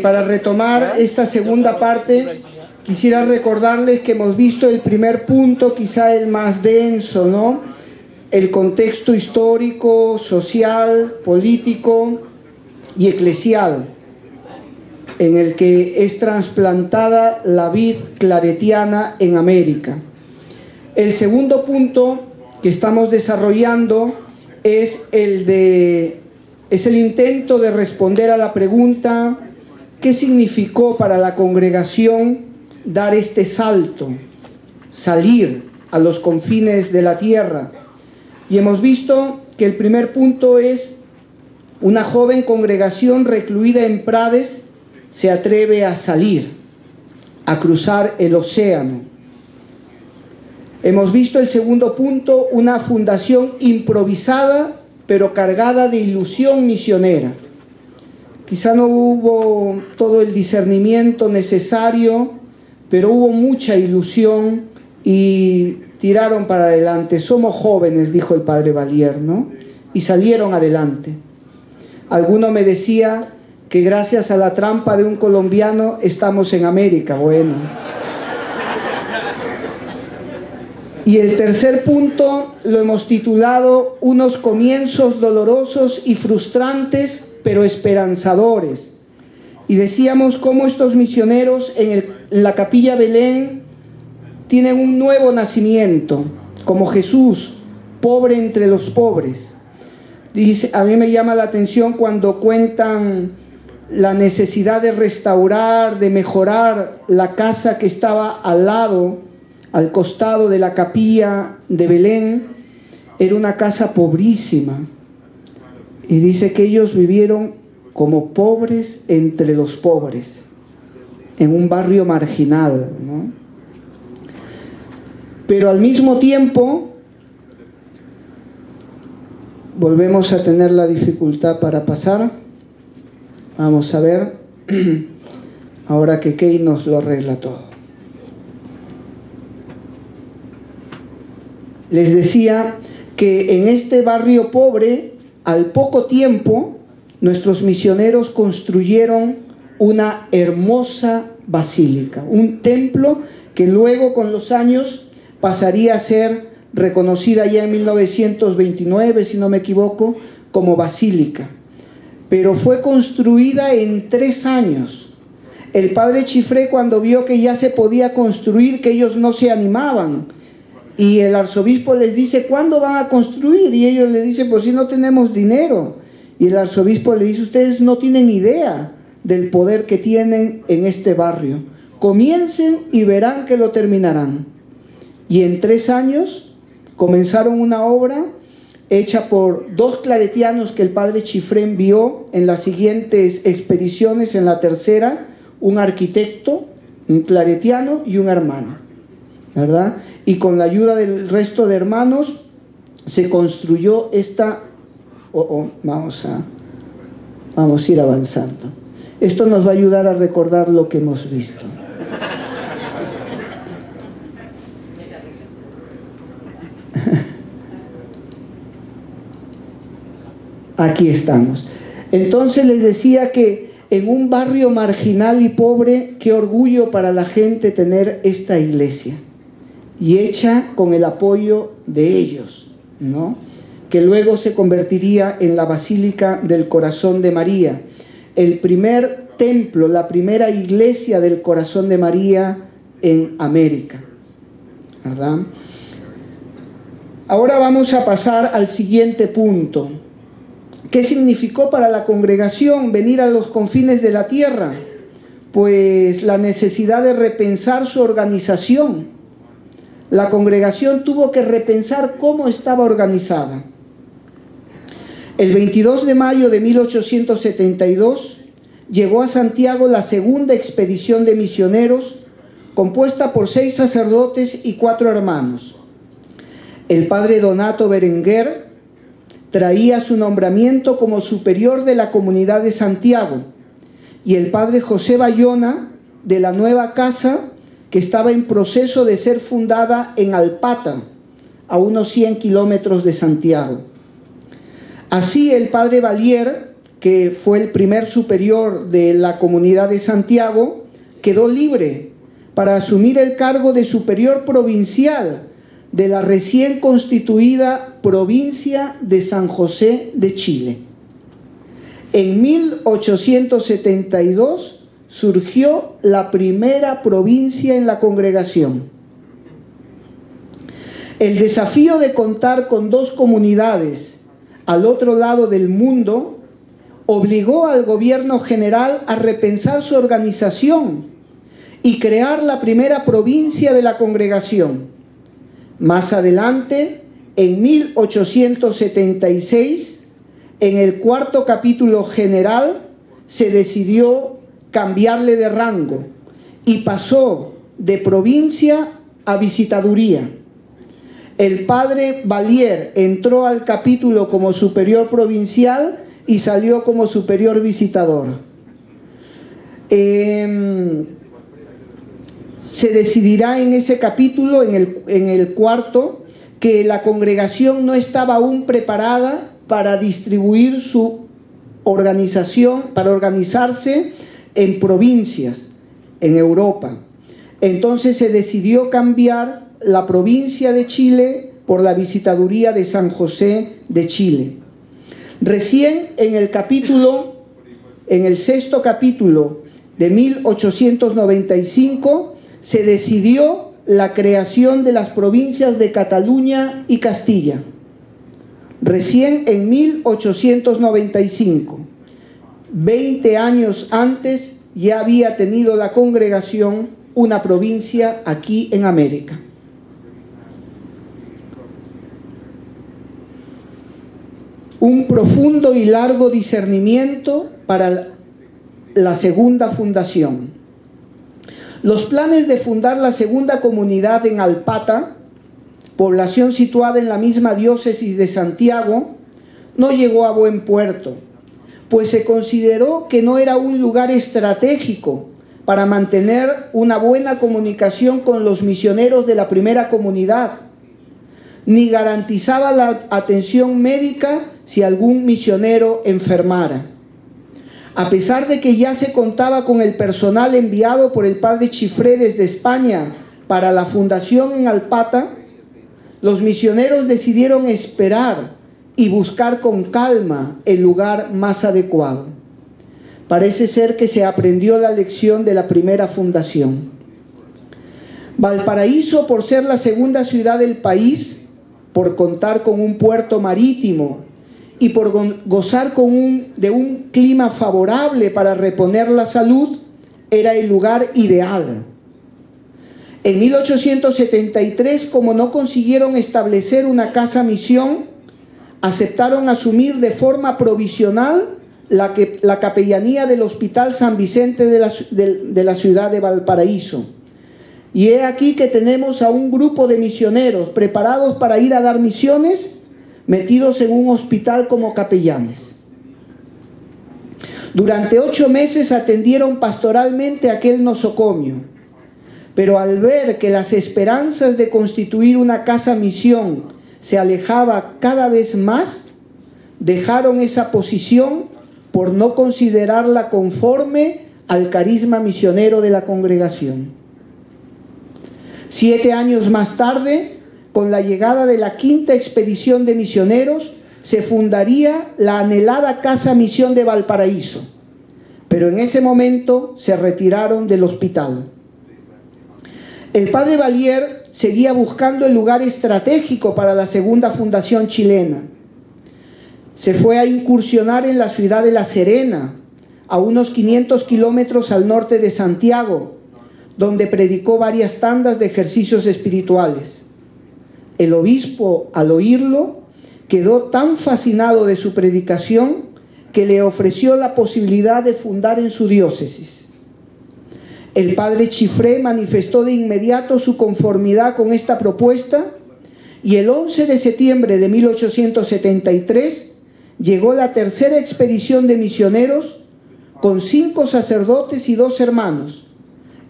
Para retomar esta segunda parte, quisiera recordarles que hemos visto el primer punto, quizá el más denso, ¿no? El contexto histórico, social, político y eclesial en el que es trasplantada la vid claretiana en América. El segundo punto que estamos desarrollando es el intento de responder a la pregunta: ¿qué significó para la congregación dar este salto, salir a los confines de la tierra? Y hemos visto que el primer punto es: una joven congregación recluida en Prades se atreve a salir, a cruzar el océano. Hemos visto el segundo punto: una fundación improvisada pero cargada de ilusión misionera. Quizá no hubo todo el discernimiento necesario, pero hubo mucha ilusión y tiraron para adelante. Somos jóvenes, dijo el padre Valier, ¿no? Y salieron adelante. Alguno me decía que gracias a la trampa de un colombiano estamos en América. Bueno. Y el tercer punto lo hemos titulado: unos comienzos dolorosos y frustrantes, pero esperanzadores. Y decíamos cómo estos misioneros en la Capilla Belén tienen un nuevo nacimiento, como Jesús, pobre entre los pobres. Dice, a mí me llama la atención cuando cuentan la necesidad de restaurar, de mejorar la casa que estaba al costado de la capilla de Belén. Era una casa pobrísima. Y dice que ellos vivieron como pobres entre los pobres, en un barrio marginal, ¿no? Pero al mismo tiempo, volvemos a tener la dificultad para pasar. Vamos a ver, ahora que Key nos lo arregla todo. Les decía que en este barrio pobre, al poco tiempo, nuestros misioneros construyeron una hermosa basílica, un templo que luego con los años pasaría a ser reconocida ya en 1929, si no me equivoco, como basílica. Pero fue construida en 3 años. El padre Chifré, cuando vio que ya se podía construir, que ellos no se animaban, y el arzobispo les dice: ¿cuándo van a construir? Y ellos le dicen: pues si no tenemos dinero. Y el arzobispo le dice: ustedes no tienen idea del poder que tienen en este barrio. Comiencen y verán que lo terminarán. Y en 3 años comenzaron una obra hecha por 2 claretianos que el padre Chifré envió en las siguientes expediciones. En la tercera, un arquitecto, un claretiano y un hermano, ¿verdad? Y con la ayuda del resto de hermanos se construyó esta... Vamos a ir avanzando. Esto nos va a ayudar a recordar lo que hemos visto. Aquí estamos. Entonces les decía que en un barrio marginal y pobre, qué orgullo para la gente tener esta iglesia, y hecha con el apoyo de ellos, ¿no? Que luego se convertiría en la Basílica del Corazón de María, el primer templo, la primera iglesia del Corazón de María en América, ¿verdad? Ahora vamos a pasar al siguiente punto. ¿Qué significó para la congregación venir a los confines de la tierra? Pues la necesidad de repensar su organización. La congregación tuvo que repensar cómo estaba organizada. El 22 de mayo de 1872 llegó a Santiago la segunda expedición de misioneros, compuesta por 6 sacerdotes y 4 hermanos. El padre Donato Berenguer traía su nombramiento como superior de la comunidad de Santiago, y el padre José Bayona de la nueva casa que estaba en proceso de ser fundada en Alpata, a unos 100 kilómetros de Santiago. Así el padre Valier, que fue el primer superior de la comunidad de Santiago, quedó libre para asumir el cargo de superior provincial de la recién constituida provincia de San José de Chile. En 1872 surgió la primera provincia en la congregación. El desafío de contar con dos comunidades al otro lado del mundo obligó al gobierno general a repensar su organización y crear la primera provincia de la congregación. Más adelante, en 1876, en el cuarto capítulo general, se decidió cambiarle de rango y pasó de provincia a visitaduría. El padre Valier entró al capítulo como superior provincial y salió como superior visitador. Se decidirá en ese capítulo, en el cuarto, que la congregación no estaba aún preparada para distribuir su organización, para organizarse en provincias en Europa. Entonces se decidió cambiar la provincia de Chile por la visitaduría de San José de Chile. Recién en el sexto capítulo de 1895 se decidió la creación de las provincias de Cataluña y Castilla. Recién en 1895, 20 años antes, ya había tenido la congregación una provincia aquí en América. Un profundo y largo discernimiento para la segunda fundación. Los planes de fundar la segunda comunidad en Alpata, población situada en la misma diócesis de Santiago, no llegó a buen puerto, pues se consideró que no era un lugar estratégico para mantener una buena comunicación con los misioneros de la primera comunidad, ni garantizaba la atención médica si algún misionero enfermara. A pesar de que ya se contaba con el personal enviado por el padre Chifré desde España para la fundación en Alpata, los misioneros decidieron esperar y buscar con calma el lugar más adecuado. Parece ser que se aprendió la lección de la primera fundación. Valparaíso, por ser la segunda ciudad del país, por contar con un puerto marítimo y por gozar de un clima favorable para reponer la salud, era el lugar ideal. En 1873, como no consiguieron establecer una casa misión, aceptaron asumir de forma provisional la capellanía del Hospital San Vicente de la ciudad de Valparaíso. Y he aquí que tenemos a un grupo de misioneros preparados para ir a dar misiones, metidos en un hospital como capellanes. Durante 8 meses atendieron pastoralmente aquel nosocomio, pero al ver que las esperanzas de constituir una casa misión se alejaba cada vez más, dejaron esa posición por no considerarla conforme al carisma misionero de la congregación. 7 años más tarde, con la llegada de la quinta expedición de misioneros, se fundaría la anhelada Casa Misión de Valparaíso, pero en ese momento se retiraron del hospital. El padre Valier seguía buscando el lugar estratégico para la segunda fundación chilena. Se fue a incursionar en la ciudad de La Serena, a unos 500 kilómetros al norte de Santiago, donde predicó varias tandas de ejercicios espirituales. El obispo, al oírlo, quedó tan fascinado de su predicación que le ofreció la posibilidad de fundar en su diócesis. El padre Chifré manifestó de inmediato su conformidad con esta propuesta y el 11 de septiembre de 1873 llegó la tercera expedición de misioneros con 5 sacerdotes y 2 hermanos,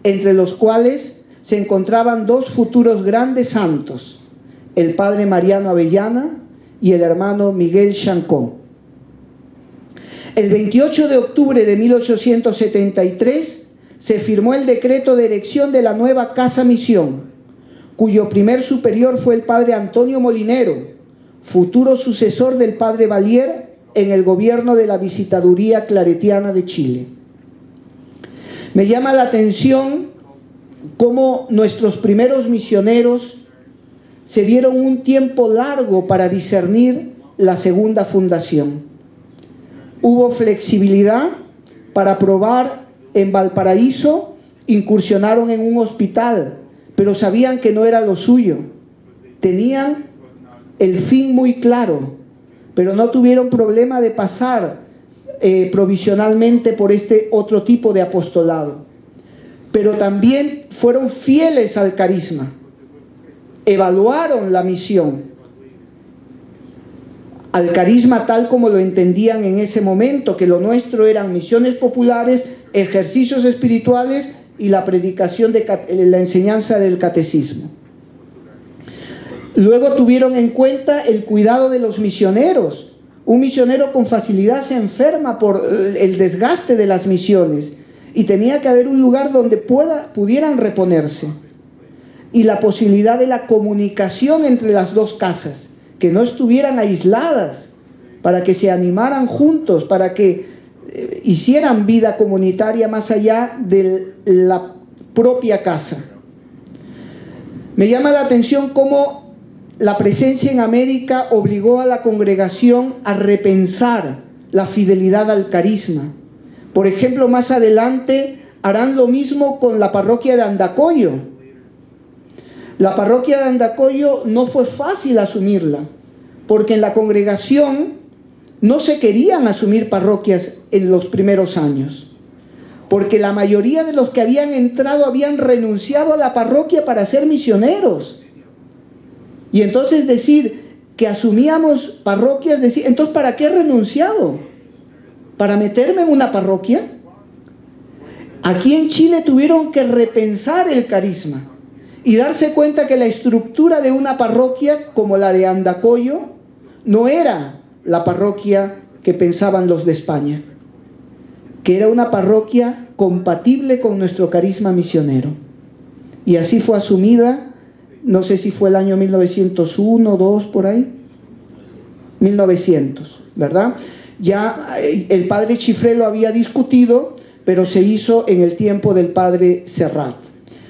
entre los cuales se encontraban 2 futuros grandes santos, el padre Mariano Avellana y el hermano Miguel Chancó. El 28 de octubre de 1873 se firmó el decreto de erección de la nueva Casa Misión, cuyo primer superior fue el padre Antonio Molinero, futuro sucesor del padre Valier en el gobierno de la Visitaduría Claretiana de Chile. Me llama la atención cómo nuestros primeros misioneros se dieron un tiempo largo para discernir la segunda fundación. Hubo flexibilidad para probar en Valparaíso, incursionaron en un hospital, pero sabían que no era lo suyo. Tenían el fin muy claro, pero no tuvieron problema de pasar provisionalmente por este otro tipo de apostolado. Pero también fueron fieles al carisma, evaluaron la misión, al carisma tal como lo entendían en ese momento, que lo nuestro eran misiones populares, ejercicios espirituales y la predicación de la enseñanza del catecismo. Luego tuvieron en cuenta el cuidado de los misioneros. Un misionero con facilidad se enferma por el desgaste de las misiones y tenía que haber un lugar donde pudieran reponerse. Y la posibilidad de la comunicación entre las dos casas, que no estuvieran aisladas, para que se animaran juntos, para que hicieran vida comunitaria más allá de la propia casa. Me llama la atención cómo la presencia en América obligó a la congregación a repensar la fidelidad al carisma. Por ejemplo, más adelante harán lo mismo con la parroquia de Andacollo. La parroquia de Andacollo no fue fácil asumirla, porque en la congregación no se querían asumir parroquias en los primeros años, porque la mayoría de los que habían entrado habían renunciado a la parroquia para ser misioneros. Y entonces decir que asumíamos parroquias, decir, entonces ¿para qué he renunciado? ¿Para meterme en una parroquia? Aquí en Chile tuvieron que repensar el carisma y darse cuenta que la estructura de una parroquia como la de Andacollo no era la parroquia que pensaban los de España, que era una parroquia compatible con nuestro carisma misionero. Y así fue asumida. No sé si fue el año 1901, 2, por ahí. 1900, ¿verdad? Ya el padre Chifré lo había discutido, pero se hizo en el tiempo del padre Serrat.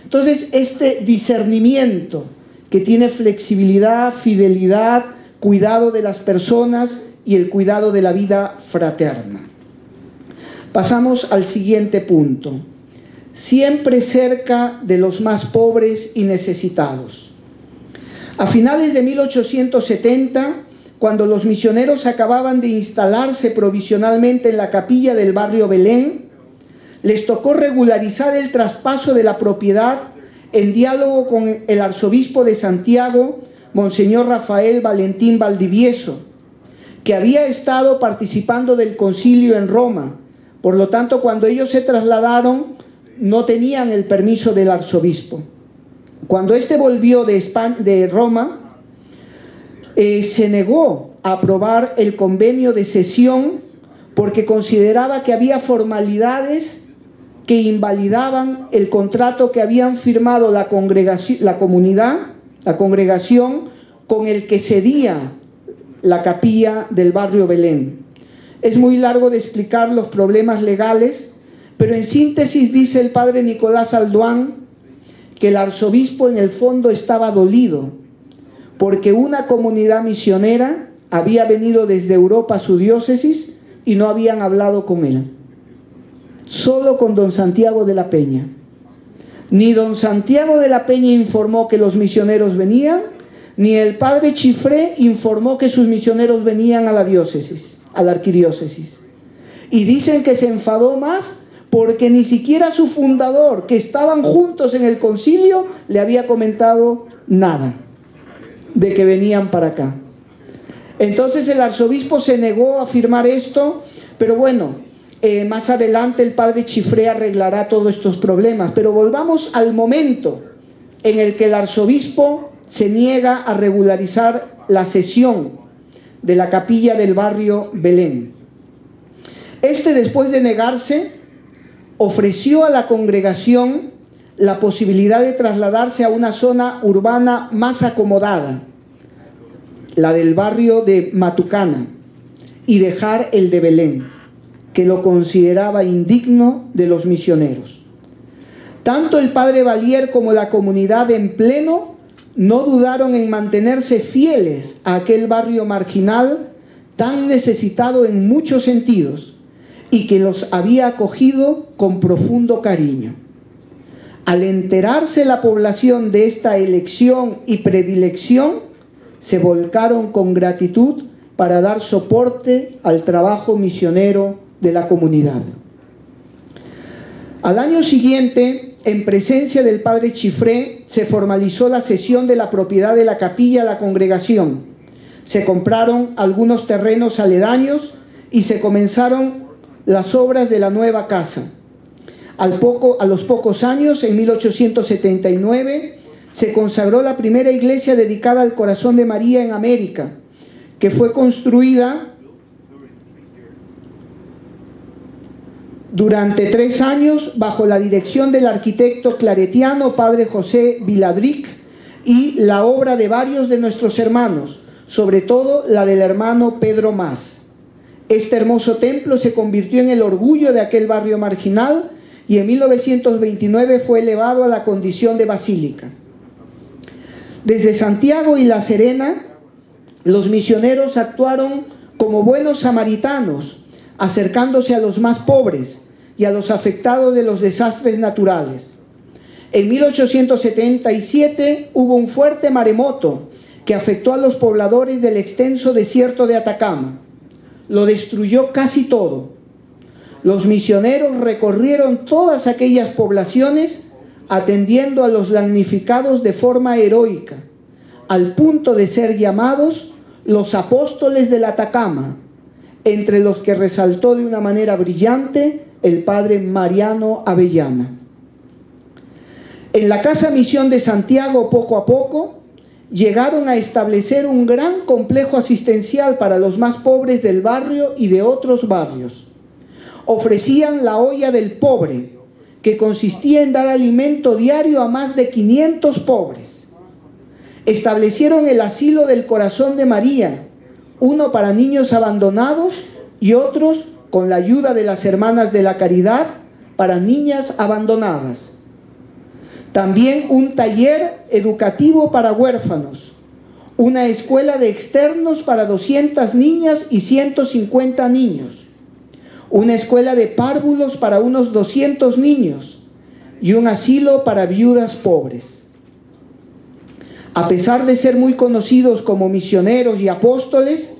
Entonces, este discernimiento que tiene flexibilidad, fidelidad, cuidado de las personas y el cuidado de la vida fraterna. Pasamos al siguiente punto. Siempre cerca de los más pobres y necesitados. A finales de 1870, cuando los misioneros acababan de instalarse provisionalmente en la capilla del barrio Belén, les tocó regularizar el traspaso de la propiedad en diálogo con el arzobispo de Santiago, Monseñor Rafael Valentín Valdivieso, que había estado participando del concilio en Roma. Por lo tanto, cuando ellos se trasladaron, no tenían el permiso del arzobispo. Cuando éste volvió de Roma, se negó a aprobar el convenio de cesión porque consideraba que había formalidades que invalidaban el contrato que habían firmado la congregación con el que cedía la capilla del barrio Belén. Es muy largo de explicar los problemas legales, pero en síntesis dice el padre Nicolás Alduán que el arzobispo en el fondo estaba dolido porque una comunidad misionera había venido desde Europa a su diócesis y no habían hablado con él. Solo con don Santiago de la Peña. Ni don Santiago de la Peña informó que los misioneros venían, ni el padre Chifré informó que sus misioneros venían a la diócesis, a la arquidiócesis. Y dicen que se enfadó más porque ni siquiera su fundador, que estaban juntos en el concilio, le había comentado nada de que venían para acá. Entonces el arzobispo se negó a firmar esto, pero bueno, más adelante el padre Chifré arreglará todos estos problemas. Pero volvamos al momento en el que el arzobispo se niega a regularizar la cesión de la capilla del barrio Belén. Después de negarse, ofreció a la congregación la posibilidad de trasladarse a una zona urbana más acomodada, la del barrio de Matucana, y dejar el de Belén, que lo consideraba indigno de los misioneros. Tanto el padre Valier como la comunidad en pleno no dudaron en mantenerse fieles a aquel barrio marginal tan necesitado en muchos sentidos y que los había acogido con profundo cariño. Al enterarse la población de esta elección y predilección, se volcaron con gratitud para dar soporte al trabajo misionero de la comunidad. Al año siguiente, en presencia del padre Chifré, se formalizó la cesión de la propiedad de la capilla a la congregación. Se compraron algunos terrenos aledaños y se comenzaron las obras de la nueva casa. A los pocos años, en 1879, se consagró la primera iglesia dedicada al corazón de María en América, que fue construida durante 3 años bajo la dirección del arquitecto claretiano padre José Viladric y la obra de varios de nuestros hermanos, sobre todo la del hermano Pedro Mas. Este hermoso templo se convirtió en el orgullo de aquel barrio marginal y en 1929 fue elevado a la condición de basílica. Desde Santiago y La Serena, los misioneros actuaron como buenos samaritanos, acercándose a los más pobres y a los afectados de los desastres naturales. En 1877 hubo un fuerte maremoto que afectó a los pobladores del extenso desierto de Atacama. Lo destruyó casi todo. Los misioneros recorrieron todas aquellas poblaciones atendiendo a los damnificados de forma heroica, al punto de ser llamados los apóstoles del Atacama, entre los que resaltó de una manera brillante el padre Mariano Avellana. En la Casa Misión de Santiago, poco a poco, llegaron a establecer un gran complejo asistencial para los más pobres del barrio y de otros barrios. Ofrecían la olla del pobre, que consistía en dar alimento diario a más de 500 pobres. Establecieron el asilo del Corazón de María, uno para niños abandonados y otros, con la ayuda de las Hermanas de la Caridad, para niñas abandonadas. También un taller educativo para huérfanos, una escuela de externos para 200 niñas y 150 niños, una escuela de párvulos para unos 200 niños y un asilo para viudas pobres. A pesar de ser muy conocidos como misioneros y apóstoles,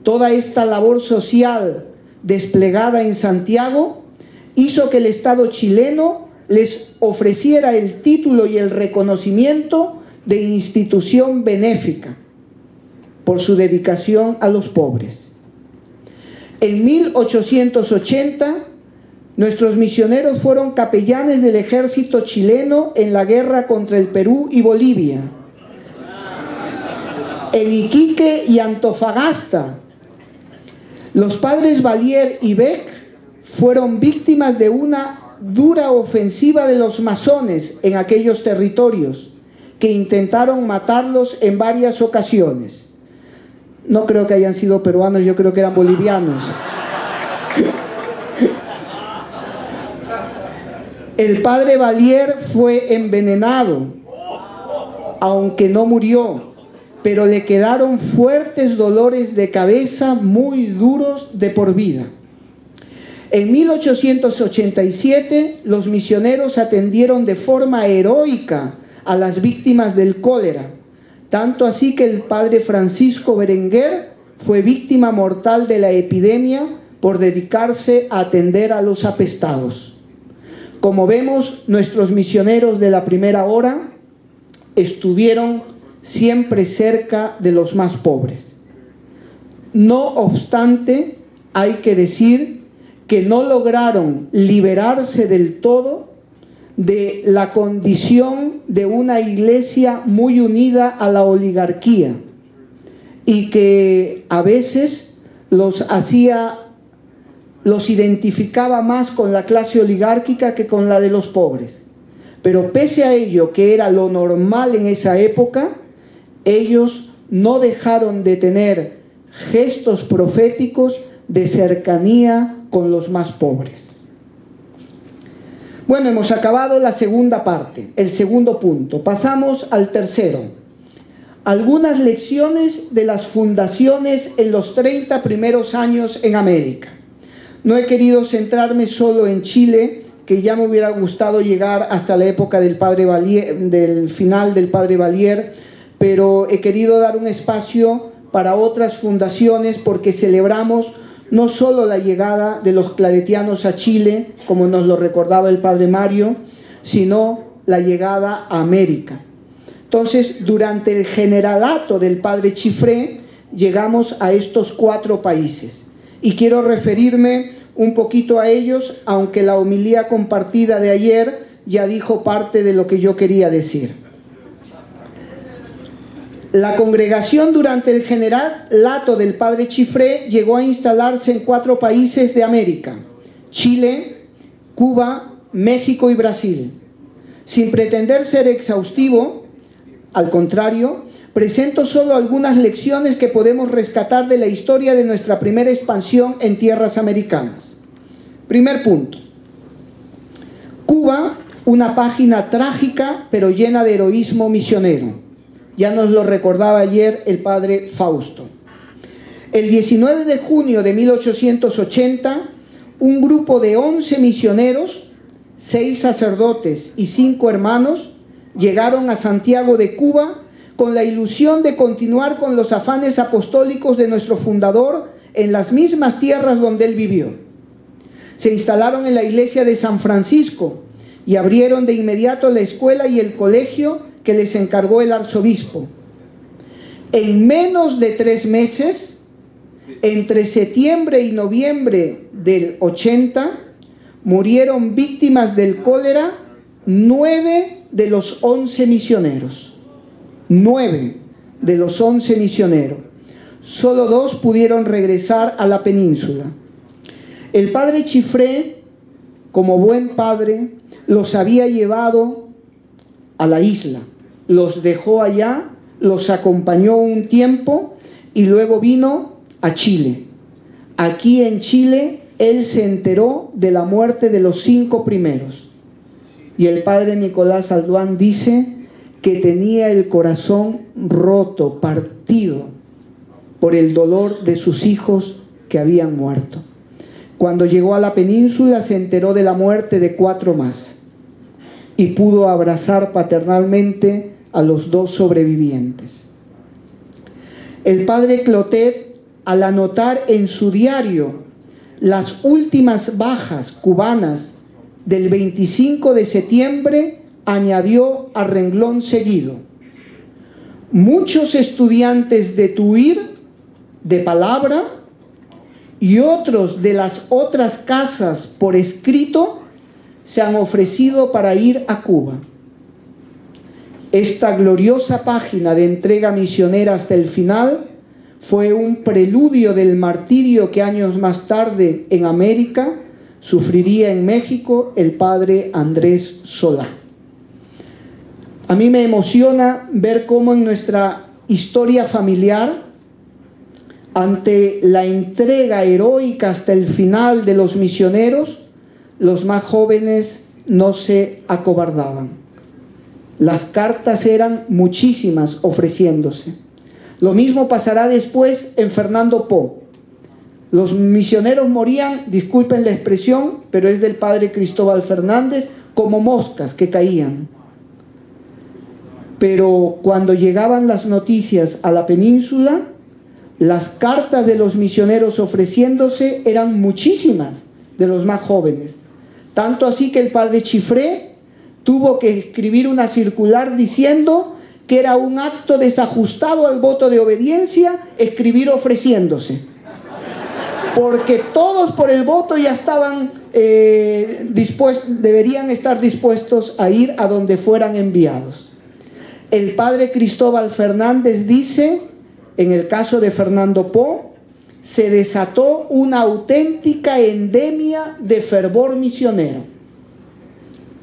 toda esta labor social desplegada en Santiago hizo que el Estado chileno les ofreciera el título y el reconocimiento de institución benéfica por su dedicación a los pobres. En 1880, nuestros misioneros fueron capellanes del ejército chileno en la guerra contra el Perú y Bolivia. En Iquique y Antofagasta, los padres Valier y Beck fueron víctimas de una dura ofensiva de los masones en aquellos territorios, que intentaron matarlos en varias ocasiones. No creo que hayan sido peruanos, yo creo que eran bolivianos. El padre Valier fue envenenado, aunque no murió, pero le quedaron fuertes dolores de cabeza muy duros de por vida. En 1887, los misioneros atendieron de forma heroica a las víctimas del cólera, tanto así que el padre Francisco Berenguer fue víctima mortal de la epidemia por dedicarse a atender a los apestados. Como vemos, nuestros misioneros de la primera hora estuvieron siempre cerca de los más pobres. No obstante, hay que decir que no lograron liberarse del todo de la condición de una iglesia muy unida a la oligarquía y que a veces los hacía los identificaba más con la clase oligárquica que con la de los pobres. Pero pese a ello, que era lo normal en esa época, ellos no dejaron de tener gestos proféticos de cercanía con los más pobres. Bueno, hemos acabado la segunda parte, el segundo punto. Pasamos al tercero. Algunas lecciones de las fundaciones en los 30 primeros años en América. No he querido centrarme solo en Chile, que ya me hubiera gustado llegar hasta la época del padre Valier, del final del padre Valier, pero he querido dar un espacio para otras fundaciones porque celebramos no solo la llegada de los claretianos a Chile, como nos lo recordaba el padre Mario, sino la llegada a América. Entonces, durante el generalato del padre Chifré, llegamos a estos 4 países. Y quiero referirme un poquito a ellos, aunque la homilía compartida de ayer ya dijo parte de lo que yo quería decir. La congregación durante el generalato del padre Chifré llegó a instalarse en 4 países de América: Chile, Cuba, México y Brasil. Sin pretender ser exhaustivo, al contrario, presento solo algunas lecciones que podemos rescatar de la historia de nuestra primera expansión en tierras americanas. Primer punto. Cuba, una página trágica pero llena de heroísmo misionero. Ya nos lo recordaba ayer el padre Fausto. El 19 de junio de 1880, un grupo de 11 misioneros, 6 sacerdotes y 5 hermanos, llegaron a Santiago de Cuba con la ilusión de continuar con los afanes apostólicos de nuestro fundador en las mismas tierras donde él vivió. Se instalaron en la iglesia de San Francisco y abrieron de inmediato la escuela y el colegio que les encargó el arzobispo. En menos de 3 meses, entre septiembre y noviembre del 80, murieron víctimas del cólera 9 de los 11 misioneros. 9 de los 11 misioneros. Solo 2 pudieron regresar a la península. El padre Chifré, como buen padre, los había llevado a la isla. Los dejó allá, los acompañó un tiempo y luego vino a Chile. Aquí en Chile, él se enteró de la muerte de los 5 primeros. Y el padre Nicolás Alduán dice que tenía el corazón roto, partido, por el dolor de sus hijos que habían muerto. Cuando llegó a la península se enteró de la muerte de 4 más y pudo abrazar paternalmente a los 2 sobrevivientes. El padre Clotet, al anotar en su diario las últimas bajas cubanas del 25 de septiembre, añadió a renglón seguido: muchos estudiantes de Tuir, de palabra, y otros de las otras casas por escrito, se han ofrecido para ir a Cuba. Esta gloriosa página de entrega misionera hasta el final fue un preludio del martirio que años más tarde en América sufriría en México el padre Andrés Solá. A mí me emociona ver cómo en nuestra historia familiar, ante la entrega heroica hasta el final de los misioneros, los más jóvenes no se acobardaban. Las cartas eran muchísimas ofreciéndose. Lo mismo pasará después en Fernando Po. Los misioneros morían, disculpen la expresión, pero es del padre Cristóbal Fernández, como moscas que caían. Pero cuando llegaban las noticias a la península, las cartas de los misioneros ofreciéndose eran muchísimas, de los más jóvenes. Tanto así que el padre Chifré tuvo que escribir una circular diciendo que era un acto desajustado al voto de obediencia escribir ofreciéndose. Porque todos por el voto ya estaban deberían estar dispuestos a ir a donde fueran enviados. El padre Cristóbal Fernández dice, en el caso de Fernando Po, se desató una auténtica endemia de fervor misionero.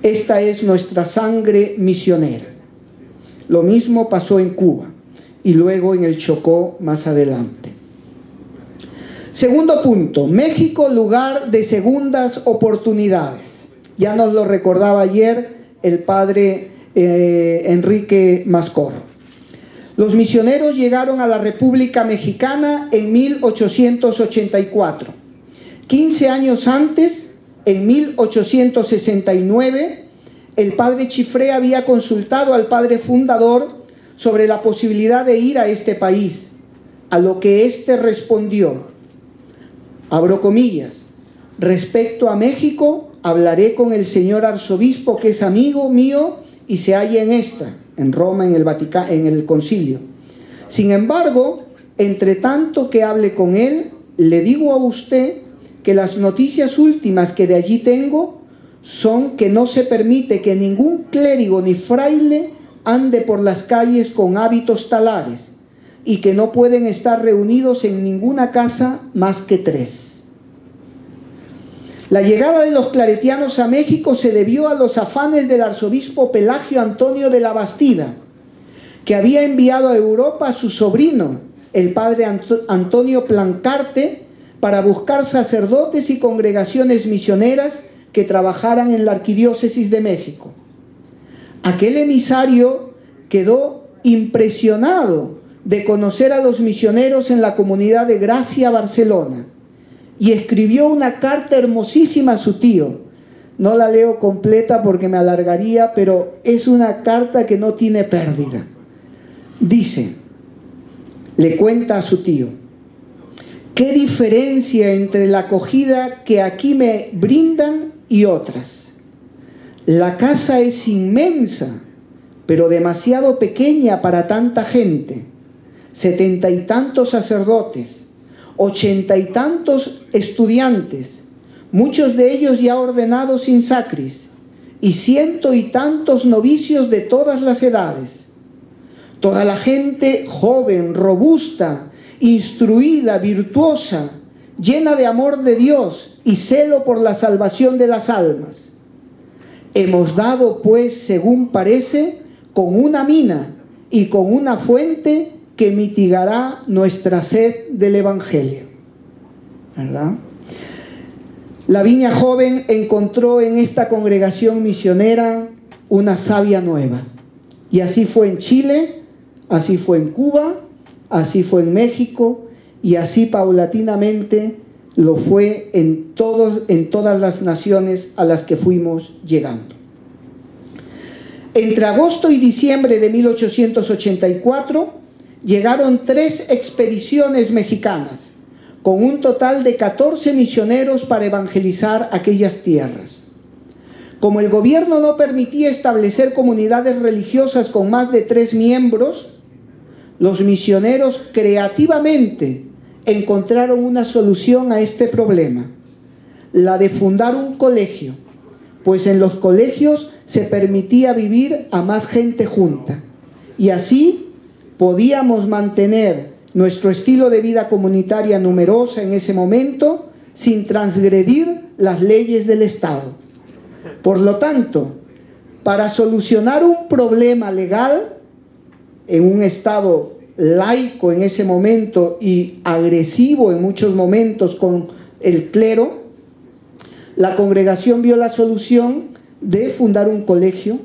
Esta es nuestra sangre misionera. Lo mismo pasó en Cuba y luego en el Chocó más adelante. Segundo punto, México, lugar de segundas oportunidades. Ya nos lo recordaba ayer el padre Enrique Mascorro. Los misioneros llegaron a la República Mexicana en 1884. 15 años antes, en 1869, el padre Chifré había consultado al padre fundador sobre la posibilidad de ir a este país, a lo que éste respondió, abro comillas, respecto a México, hablaré con el señor arzobispo que es amigo mío y se halla en Roma, en el Vaticano, en el concilio. Sin embargo, entre tanto que hable con él, le digo a usted que las noticias últimas que de allí tengo son que no se permite que ningún clérigo ni fraile ande por las calles con hábitos talares y que no pueden estar reunidos en ninguna casa más que 3. La llegada de los claretianos a México se debió a los afanes del arzobispo Pelagio Antonio de la Bastida, que había enviado a Europa a su sobrino, el padre Antonio Plancarte, para buscar sacerdotes y congregaciones misioneras que trabajaran en la Arquidiócesis de México. Aquel emisario quedó impresionado de conocer a los misioneros en la comunidad de Gracia, Barcelona, y escribió una carta hermosísima a su tío. No la leo completa porque me alargaría, pero es una carta que no tiene pérdida. Dice, le cuenta a su tío, ¿qué diferencia entre la acogida que aquí me brindan y otras? La casa es inmensa, pero demasiado pequeña para tanta gente. 70 y tantos sacerdotes, 80 y tantos estudiantes, muchos de ellos ya ordenados sin sacris, y 100 y tantos novicios de todas las edades. Toda la gente joven, robusta, instruida, virtuosa, llena de amor de Dios y celo por la salvación de las almas. Hemos dado, pues, según parece, con una mina y con una fuente que mitigará nuestra sed del Evangelio. ¿Verdad? La Viña Joven encontró en esta congregación misionera una savia nueva. Y así fue en Chile, así fue en Cuba, así fue en México, y así paulatinamente lo fue en todas las naciones a las que fuimos llegando. Entre agosto y diciembre de 1884 llegaron 3 expediciones mexicanas, con un total de 14 misioneros para evangelizar aquellas tierras. Como el gobierno no permitía establecer comunidades religiosas con más de 3 miembros, los misioneros creativamente encontraron una solución a este problema, la de fundar un colegio, pues en los colegios se permitía vivir a más gente junta, y así podíamos mantener nuestro estilo de vida comunitaria numerosa en ese momento sin transgredir las leyes del Estado. Por lo tanto, para solucionar un problema legal en un Estado laico en ese momento y agresivo en muchos momentos con el clero, la congregación vio la solución de fundar un colegio.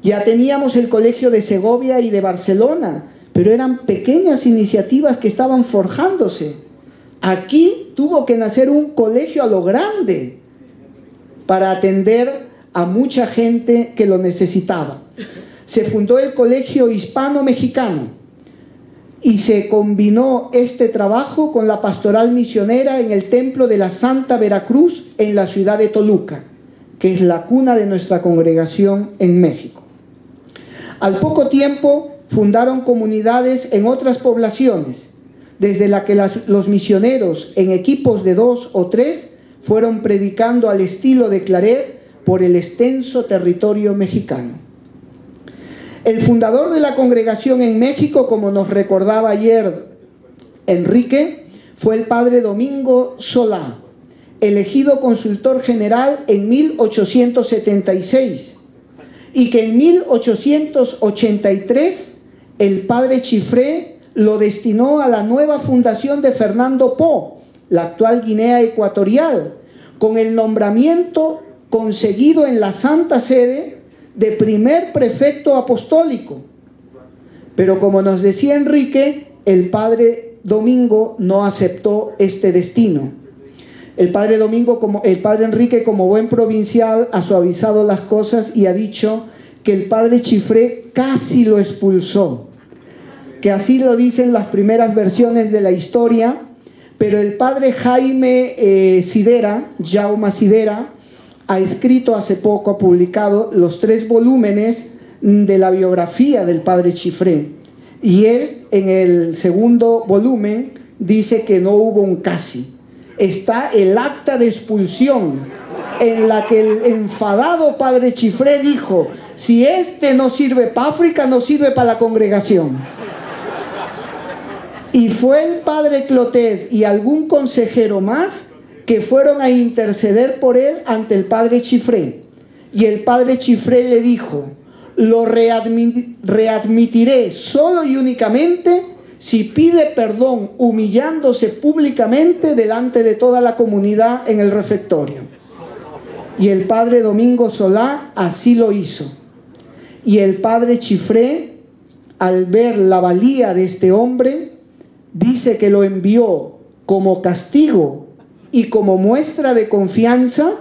Ya teníamos el colegio de Segovia y de Barcelona, pero eran pequeñas iniciativas que estaban forjándose. Aquí tuvo que nacer un colegio a lo grande para atender a mucha gente que lo necesitaba. Se fundó el Colegio Hispano-Mexicano y se combinó este trabajo con la pastoral misionera en el Templo de la Santa Veracruz en la ciudad de Toluca, que es la cuna de nuestra congregación en México. Al poco tiempo fundaron comunidades en otras poblaciones, desde la que los misioneros en equipos de 2 o 3 fueron predicando al estilo de Claret por el extenso territorio mexicano. El fundador de la congregación en México, como nos recordaba ayer Enrique, fue el padre Domingo Solá, elegido consultor general en 1876, y que en 1883 el padre Chifré lo destinó a la nueva fundación de Fernando Po, la actual Guinea Ecuatorial, con el nombramiento conseguido en la Santa Sede de primer prefecto apostólico. Pero como nos decía Enrique, el padre Domingo no aceptó este destino. El padre Enrique, como buen provincial, ha suavizado las cosas y ha dicho que el padre Chifré casi lo expulsó, que así lo dicen las primeras versiones de la historia, pero el padre Jaime Jaume Sidera, ha escrito hace poco, ha publicado los 3 volúmenes de la biografía del padre Chifré, y él en el segundo volumen dice que no hubo un casi. Está el acta de expulsión en la que el enfadado padre Chifré dijo: si este no sirve para África, no sirve para la congregación. Y fue el padre Clotet y algún consejero más que fueron a interceder por él ante el padre Chifré. Y el padre Chifré le dijo: lo readmitiré solo y únicamente si pide perdón humillándose públicamente delante de toda la comunidad en el refectorio. Y el padre Domingo Solá así lo hizo. Y el padre Chifré, al ver la valía de este hombre, dice que lo envió como castigo y como muestra de confianza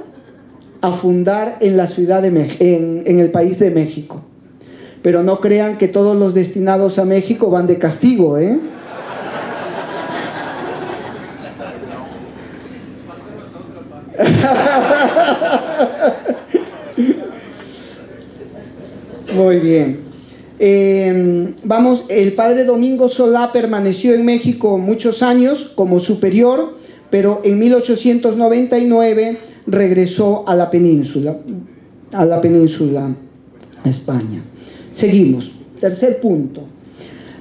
a fundar en la ciudad de en el país de México. Pero no crean que todos los destinados a México van de castigo, ¿eh? Muy bien. El padre Domingo Solá permaneció en México muchos años como superior, pero en 1899 regresó a la península, a España. Seguimos. Tercer punto.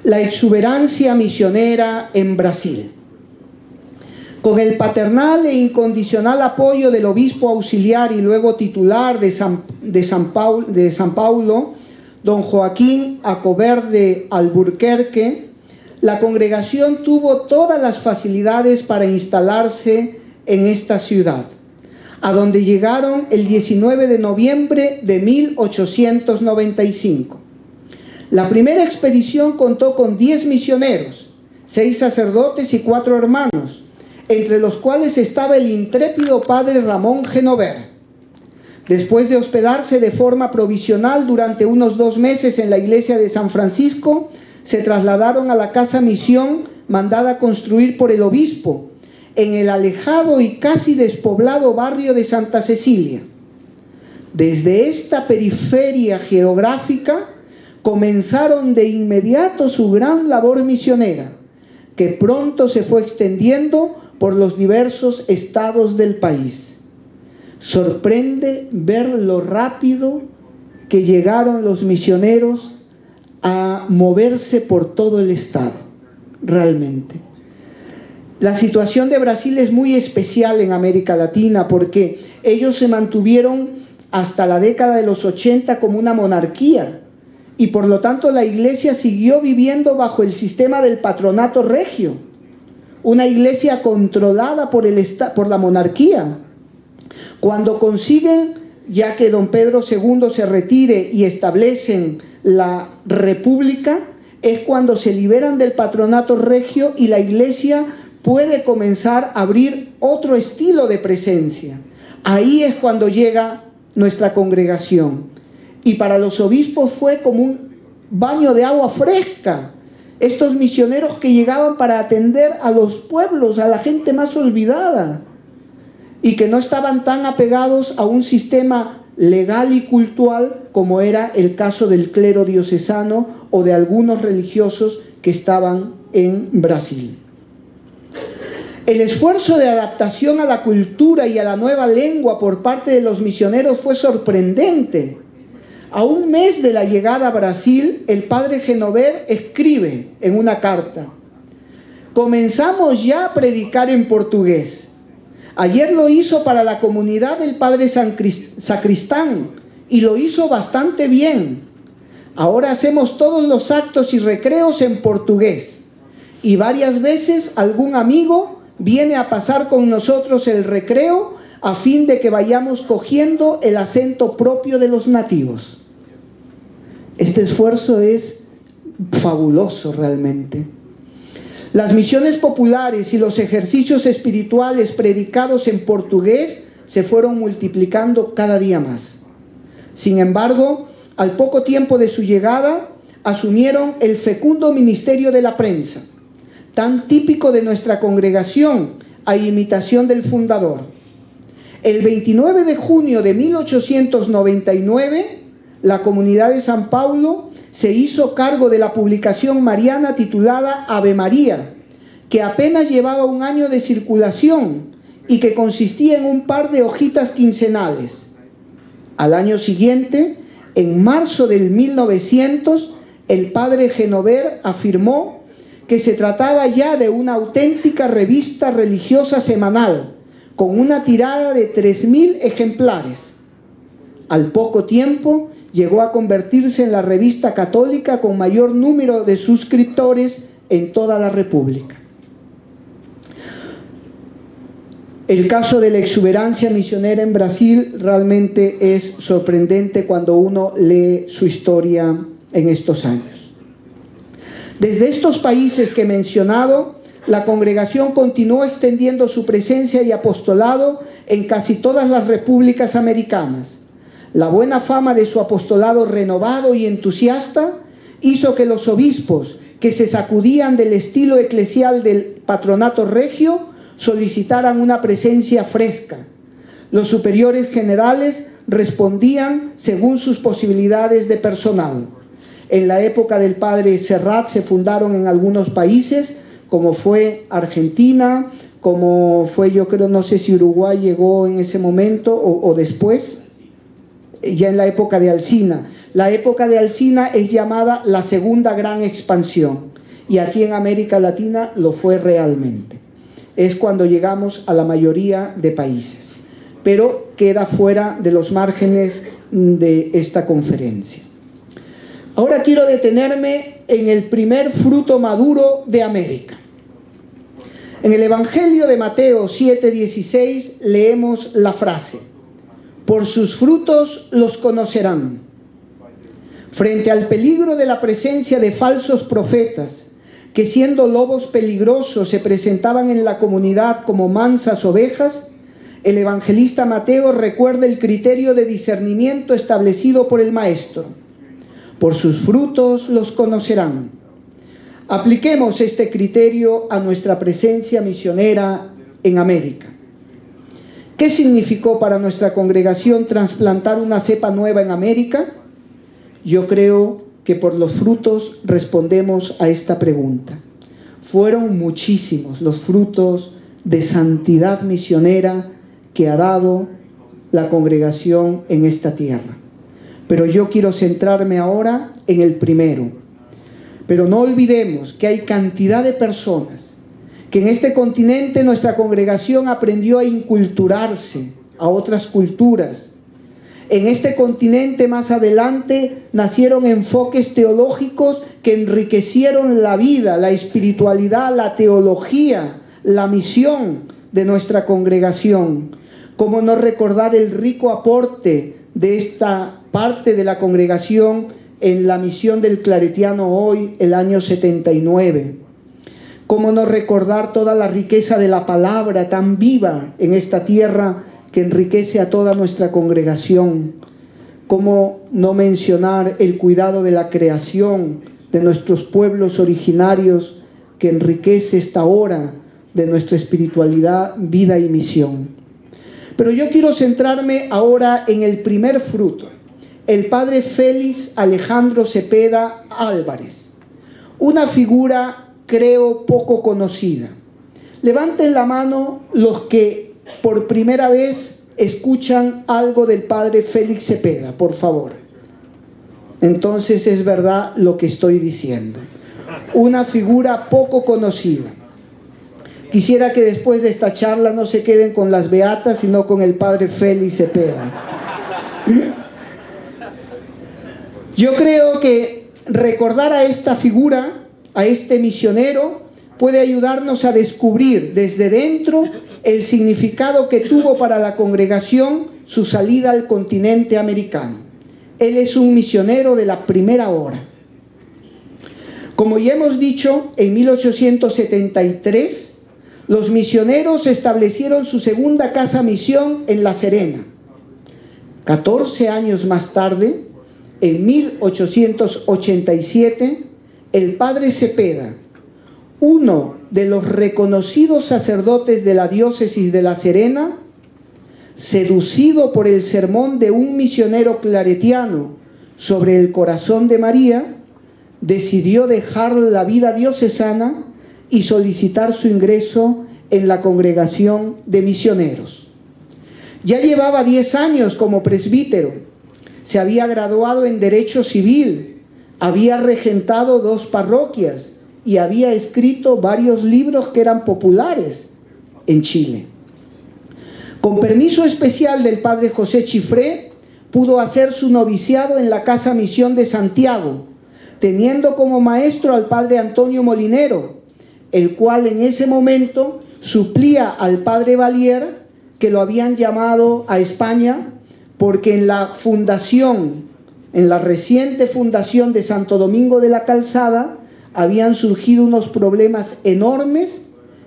La exuberancia misionera en Brasil. Con el paternal e incondicional apoyo del obispo auxiliar y luego titular de San Paulo, don Joaquín Acoverde Alburquerque, la congregación tuvo todas las facilidades para instalarse en esta ciudad, a donde llegaron el 19 de noviembre de 1895. La primera expedición contó con 10 misioneros, 6 sacerdotes y 4 hermanos, entre los cuales estaba el intrépido padre Ramón Genover. Después de hospedarse de forma provisional durante unos 2 meses en la iglesia de San Francisco, se trasladaron a la casa misión mandada construir por el obispo, en el alejado y casi despoblado barrio de Santa Cecilia. Desde esta periferia geográfica comenzaron de inmediato su gran labor misionera, que pronto se fue extendiendo por los diversos estados del país. Sorprende ver lo rápido que llegaron los misioneros a moverse por todo el estado, realmente. La situación de Brasil es muy especial en América Latina porque ellos se mantuvieron hasta la década de los 80 como una monarquía y por lo tanto la iglesia siguió viviendo bajo el sistema del patronato regio, una iglesia controlada por la monarquía. Cuando consiguen, ya que don Pedro II se retire y establecen la república, es cuando se liberan del patronato regio y la iglesia puede comenzar a abrir otro estilo de presencia. Ahí es cuando llega nuestra congregación. Y para los obispos fue como un baño de agua fresca. Estos misioneros que llegaban para atender a los pueblos, a la gente más olvidada, y que no estaban tan apegados a un sistema legal y cultural como era el caso del clero diocesano o de algunos religiosos que estaban en Brasil. El esfuerzo de adaptación a la cultura y a la nueva lengua por parte de los misioneros fue sorprendente. A un mes de la llegada a Brasil, el padre Genover escribe en una carta: comenzamos ya a predicar en portugués. Ayer lo hizo para la comunidad del padre Sacristán y lo hizo bastante bien. Ahora hacemos todos los actos y recreos en portugués. Y varias veces algún amigo viene a pasar con nosotros el recreo a fin de que vayamos cogiendo el acento propio de los nativos. Este esfuerzo es fabuloso realmente. Las misiones populares y los ejercicios espirituales predicados en portugués se fueron multiplicando cada día más. Sin embargo, al poco tiempo de su llegada, asumieron el fecundo ministerio de la prensa, tan típico de nuestra congregación, a imitación del fundador. El 29 de junio de 1899, la comunidad de San Paulo se hizo cargo de la publicación mariana titulada Ave María, que apenas llevaba un año de circulación y que consistía en un par de hojitas quincenales. Al año siguiente, en marzo del 1900, el padre Genover afirmó que se trataba ya de una auténtica revista religiosa semanal, con una tirada de 3.000 ejemplares. Al poco tiempo, llegó a convertirse en la revista católica con mayor número de suscriptores en toda la República. El caso de la exuberancia misionera en Brasil realmente es sorprendente cuando uno lee su historia en estos años. Desde estos países que he mencionado, la congregación continuó extendiendo su presencia y apostolado en casi todas las repúblicas americanas. La buena fama de su apostolado renovado y entusiasta hizo que los obispos, que se sacudían del estilo eclesial del patronato regio, solicitaran una presencia fresca. Los superiores generales respondían según sus posibilidades de personal. En la época del padre Serrat se fundaron en algunos países, como fue Argentina, como fue, yo creo, no sé si Uruguay llegó en ese momento o después, ya en la época de Alsina. La época de Alsina es llamada la segunda gran expansión, y aquí en América Latina lo fue realmente. Es cuando llegamos a la mayoría de países, pero queda fuera de los márgenes de esta conferencia. Ahora quiero detenerme en el primer fruto maduro de América. En el Evangelio de Mateo 7:16 leemos la frase: por sus frutos los conocerán. Frente al peligro de la presencia de falsos profetas, que siendo lobos peligrosos se presentaban en la comunidad como mansas ovejas, el evangelista Mateo recuerda el criterio de discernimiento establecido por el Maestro. Por sus frutos los conocerán. Apliquemos este criterio a nuestra presencia misionera en América. ¿Qué significó para nuestra congregación trasplantar una cepa nueva en América? Yo creo que por los frutos respondemos a esta pregunta. Fueron muchísimos los frutos de santidad misionera que ha dado la congregación en esta tierra. Pero yo quiero centrarme ahora en el primero. Pero no olvidemos que hay cantidad de personas que en este continente nuestra congregación aprendió a inculturarse a otras culturas. En este continente más adelante nacieron enfoques teológicos que enriquecieron la vida, la espiritualidad, la teología, la misión de nuestra congregación. ¿Cómo no recordar el rico aporte de esta parte de la congregación en la misión del Claretiano Hoy, el año 79? ¿Cómo no recordar toda la riqueza de la palabra tan viva en esta tierra que enriquece a toda nuestra congregación? ¿Cómo no mencionar el cuidado de la creación de nuestros pueblos originarios que enriquece esta hora de nuestra espiritualidad, vida y misión? Pero yo quiero centrarme ahora en el primer fruto, el padre Félix Alejandro Cepeda Álvarez, una figura, creo, poco conocida. Levanten la mano los que por primera vez escuchan algo del padre Félix Cepeda, por favor. Entonces es verdad lo que estoy diciendo. Una figura poco conocida. Quisiera que después de esta charla no se queden con las beatas, sino con el padre Félix Cepeda. Yo creo que recordar a esta figura, a este misionero, puede ayudarnos a descubrir desde dentro el significado que tuvo para la congregación su salida al continente americano. Él es un misionero de la primera hora. Como ya hemos dicho, en 1873 los misioneros establecieron su segunda casa misión en La Serena. 14 años más tarde, en 1887, el padre Cepeda, uno de los reconocidos sacerdotes de la diócesis de La Serena, seducido por el sermón de un misionero claretiano sobre el corazón de María, decidió dejar la vida diocesana y solicitar su ingreso en la congregación de misioneros. Ya llevaba 10 años como presbítero, se había graduado en Derecho Civil, había regentado 2 parroquias y había escrito varios libros que eran populares en Chile. Con permiso especial del padre José Chifré, pudo hacer su noviciado en la Casa Misión de Santiago, teniendo como maestro al padre Antonio Molinero, el cual en ese momento suplía al padre Valier, que lo habían llamado a España porque en la reciente fundación de Santo Domingo de la Calzada habían surgido unos problemas enormes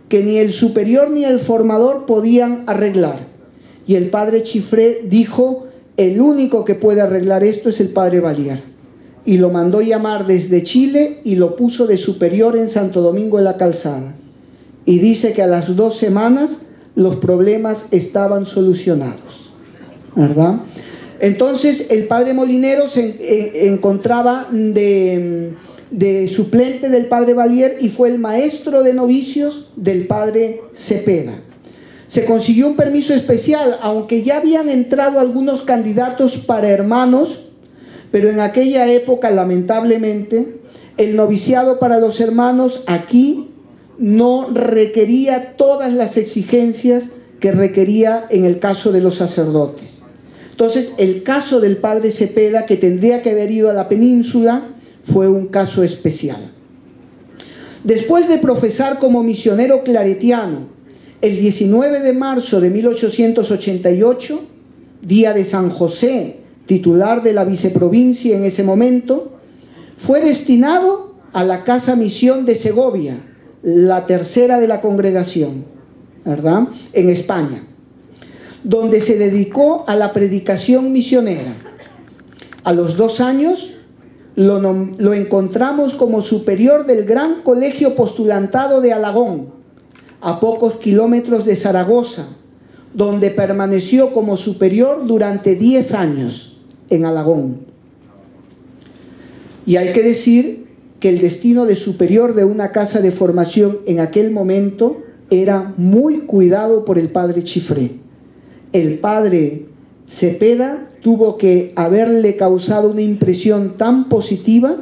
que ni el superior ni el formador podían arreglar. Y el padre Chifré dijo: el único que puede arreglar esto es el padre Valier. Y lo mandó llamar desde Chile y lo puso de superior en Santo Domingo de la Calzada. Y dice que a las 2 semanas los problemas estaban solucionados, ¿verdad? Entonces el padre Molinero se encontraba de suplente del padre Valier y fue el maestro de novicios del padre Cepeda. Se consiguió un permiso especial, aunque ya habían entrado algunos candidatos para hermanos, pero en aquella época, lamentablemente, el noviciado para los hermanos aquí no requería todas las exigencias que requería en el caso de los sacerdotes. Entonces, el caso del padre Cepeda, que tendría que haber ido a la península, fue un caso especial. Después de profesar como misionero claretiano, el 19 de marzo de 1888, día de San José, titular de la viceprovincia en ese momento, fue destinado a la Casa Misión de Segovia, la tercera de la congregación, ¿verdad?, en España, donde se dedicó a la predicación misionera. A los 2 años lo encontramos como superior del Gran Colegio Postulantado de Alagón, a pocos kilómetros de Zaragoza, donde permaneció como superior durante 10 años en Alagón. Y hay que decir que el destino de superior de una casa de formación en aquel momento era muy cuidado por el padre Chifré. El padre Cepeda tuvo que haberle causado una impresión tan positiva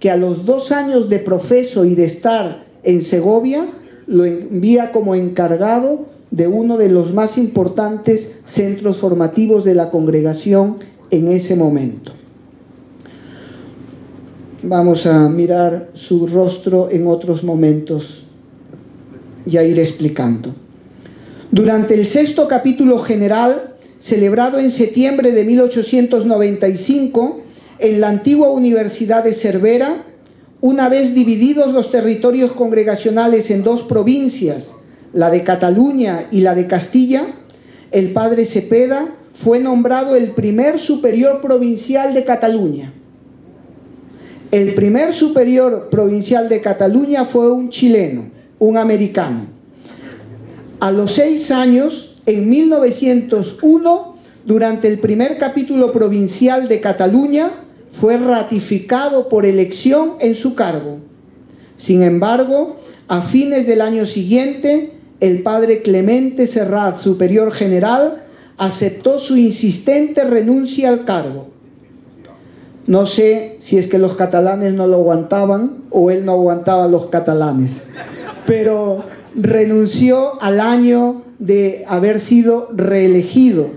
que a los 2 años de profeso y de estar en Segovia, lo envía como encargado de uno de los más importantes centros formativos de la congregación en ese momento. Vamos a mirar su rostro en otros momentos y a ir explicando. Durante el 6º capítulo general, celebrado en septiembre de 1895 en la antigua Universidad de Cervera, una vez divididos los territorios congregacionales en 2 provincias, la de Cataluña y la de Castilla, el padre Cepeda fue nombrado el primer superior provincial de Cataluña. El primer superior provincial de Cataluña fue un chileno, un americano. A los 6 años, en 1901, durante el primer capítulo provincial de Cataluña, fue ratificado por elección en su cargo. Sin embargo, a fines del año siguiente, el padre Clemente Serrat, superior general, aceptó su insistente renuncia al cargo. No sé si es que los catalanes no lo aguantaban o él no aguantaba a los catalanes, pero renunció al año de haber sido reelegido.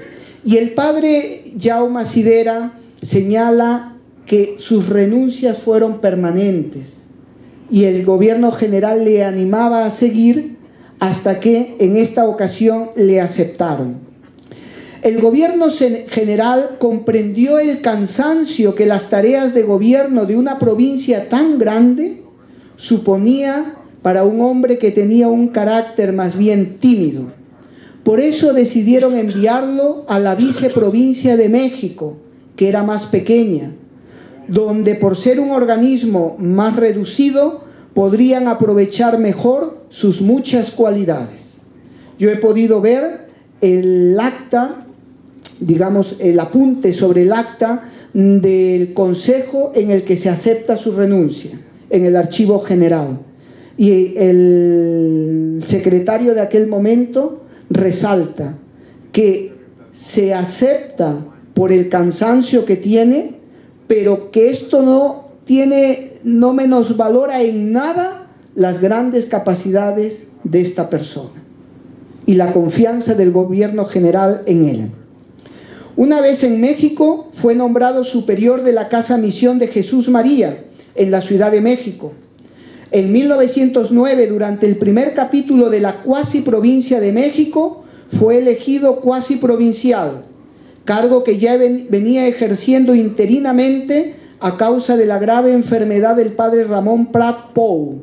Y el padre Jaume Sidera señala que sus renuncias fueron permanentes y el gobierno general le animaba a seguir hasta que en esta ocasión le aceptaron. El gobierno general comprendió el cansancio que las tareas de gobierno de una provincia tan grande suponía para un hombre que tenía un carácter más bien tímido. Por eso decidieron enviarlo a la viceprovincia de México, que era más pequeña, donde por ser un organismo más reducido podrían aprovechar mejor sus muchas cualidades. Yo he podido ver el acta, digamos, el apunte sobre el acta del consejo en el que se acepta su renuncia, en el archivo general. Y el secretario de aquel momento resalta que se acepta por el cansancio que tiene, pero que esto no menosvalora en nada las grandes capacidades de esta persona y la confianza del gobierno general en él. Una vez en México fue nombrado superior de la Casa Misión de Jesús María en la Ciudad de México. En 1909, durante el primer capítulo de la cuasi provincia de México, fue elegido cuasi provincial, cargo que ya venía ejerciendo interinamente a causa de la grave enfermedad del padre Ramón Prat Pou.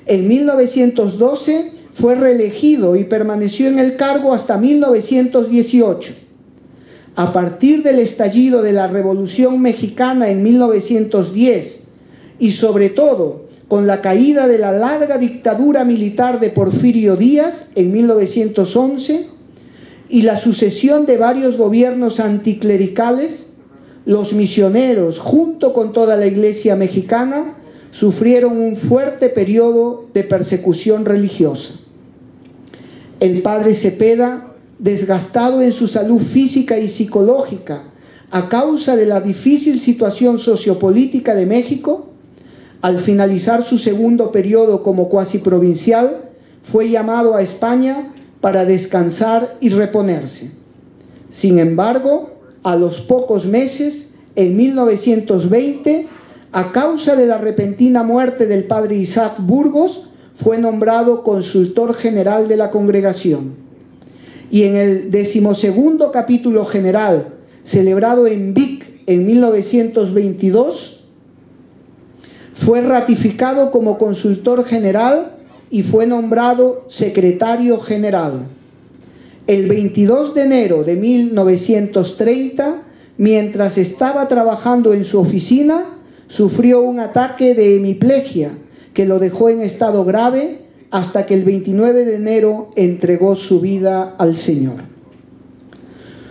En 1912 fue reelegido y permaneció en el cargo hasta 1918. A partir del estallido de la Revolución Mexicana en 1910 y sobre todo con la caída de la larga dictadura militar de Porfirio Díaz en 1911 y la sucesión de varios gobiernos anticlericales, los misioneros, junto con toda la Iglesia mexicana, sufrieron un fuerte periodo de persecución religiosa. El padre Cepeda, desgastado en su salud física y psicológica a causa de la difícil situación sociopolítica de México, al finalizar su segundo periodo como cuasi provincial, fue llamado a España para descansar y reponerse. Sin embargo, a los pocos meses, en 1920, a causa de la repentina muerte del padre Isaac Burgos, fue nombrado consultor general de la congregación. Y en el 12º capítulo general, celebrado en Vic en 1922, fue ratificado como consultor general y fue nombrado secretario general. El 22 de enero de 1930, mientras estaba trabajando en su oficina, sufrió un ataque de hemiplegia que lo dejó en estado grave hasta que el 29 de enero entregó su vida al Señor.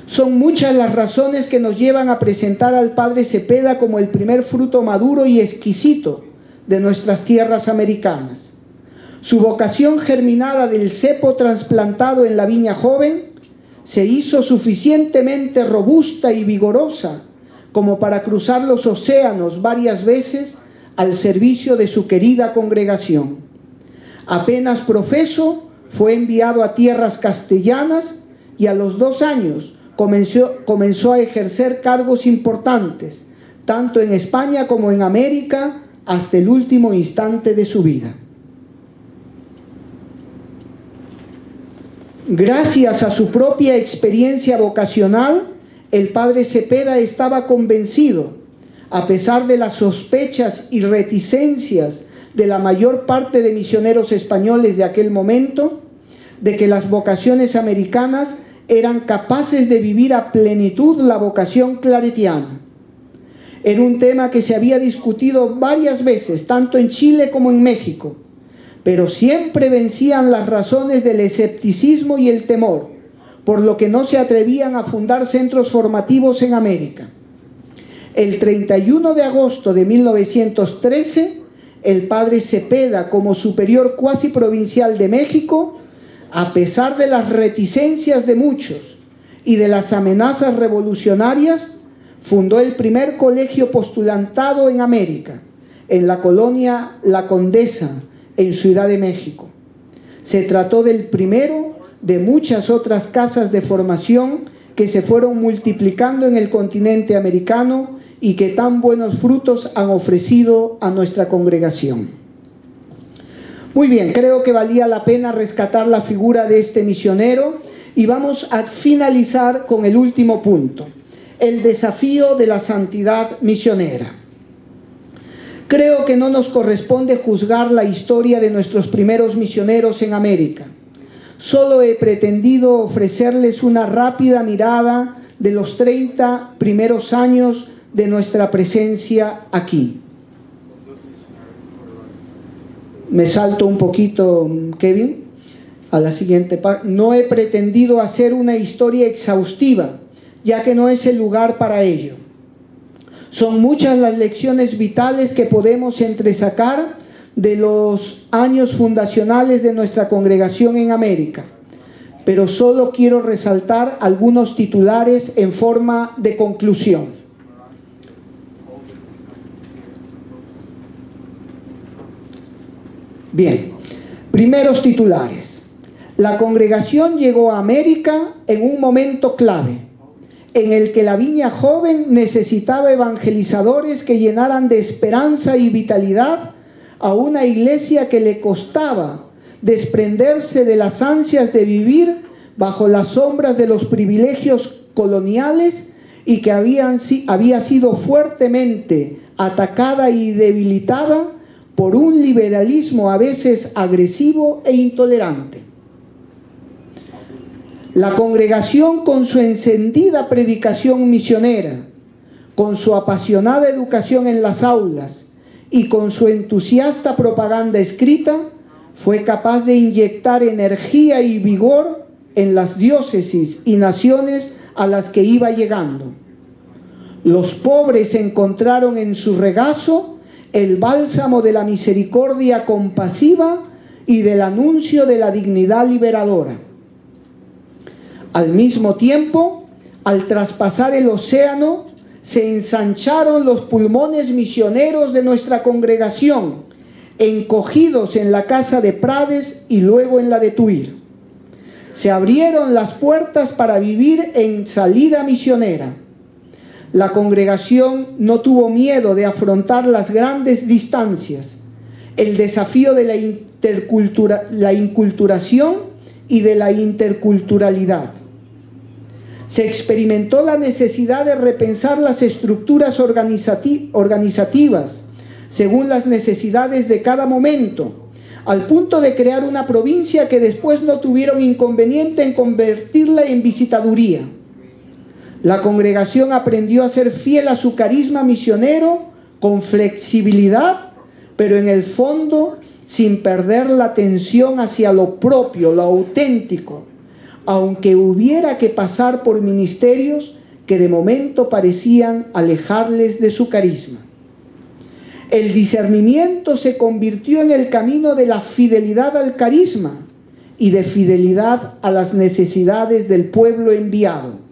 Son muchas las razones que nos llevan a presentar al padre Cepeda como el primer fruto maduro y exquisito de nuestras tierras americanas. Su vocación germinada del cepo trasplantado en la viña joven se hizo suficientemente robusta y vigorosa como para cruzar los océanos varias veces al servicio de su querida congregación. Apenas profeso, fue enviado a tierras castellanas y a los 2 años comenzó a ejercer cargos importantes, tanto en España como en América, hasta el último instante de su vida. Gracias a su propia experiencia vocacional, el padre Cepeda estaba convencido, a pesar de las sospechas y reticencias de la mayor parte de misioneros españoles de aquel momento, de que las vocaciones americanas eran capaces de vivir a plenitud la vocación claretiana. Era un tema que se había discutido varias veces, tanto en Chile como en México, pero siempre vencían las razones del escepticismo y el temor, por lo que no se atrevían a fundar centros formativos en América. El 31 de agosto de 1913, el padre Cepeda, como superior cuasi provincial de México, a pesar de las reticencias de muchos y de las amenazas revolucionarias, fundó el primer colegio postulantado en América, en la colonia La Condesa, en Ciudad de México. Se trató del primero de muchas otras casas de formación que se fueron multiplicando en el continente americano y que tan buenos frutos han ofrecido a nuestra congregación. Muy bien, creo que valía la pena rescatar la figura de este misionero y vamos a finalizar con el último punto, el desafío de la santidad misionera. Creo que no nos corresponde juzgar la historia de nuestros primeros misioneros en América. Solo he pretendido ofrecerles una rápida mirada de los 30 primeros años de nuestra presencia aquí. Me salto un poquito, Kevin, a la siguiente parte. No he pretendido hacer una historia exhaustiva, ya que no es el lugar para ello. Son muchas las lecciones vitales que podemos entresacar de los años fundacionales de nuestra congregación en América, pero solo quiero resaltar algunos titulares en forma de conclusión. Bien, primeros titulares. La congregación llegó a América en un momento clave, en el que la viña joven necesitaba evangelizadores que llenaran de esperanza y vitalidad a una iglesia que le costaba desprenderse de las ansias de vivir bajo las sombras de los privilegios coloniales y que había sido fuertemente atacada y debilitada por un liberalismo a veces agresivo e intolerante. La congregación, con su encendida predicación misionera, con su apasionada educación en las aulas y con su entusiasta propaganda escrita, fue capaz de inyectar energía y vigor en las diócesis y naciones a las que iba llegando. Los pobres encontraron en su regazo el bálsamo de la misericordia compasiva y del anuncio de la dignidad liberadora. Al mismo tiempo, al traspasar el océano, se ensancharon los pulmones misioneros de nuestra congregación, encogidos en la casa de Prades y luego en la de Tuir. Se abrieron las puertas para vivir en salida misionera. La congregación no tuvo miedo de afrontar las grandes distancias, el desafío de la inculturación y de la interculturalidad. Se experimentó la necesidad de repensar las estructuras organizativas según las necesidades de cada momento, al punto de crear una provincia que después no tuvieron inconveniente en convertirla en visitaduría. La congregación aprendió a ser fiel a su carisma misionero con flexibilidad, pero en el fondo sin perder la atención hacia lo propio, lo auténtico, aunque hubiera que pasar por ministerios que de momento parecían alejarles de su carisma. El discernimiento se convirtió en el camino de la fidelidad al carisma y de fidelidad a las necesidades del pueblo enviado.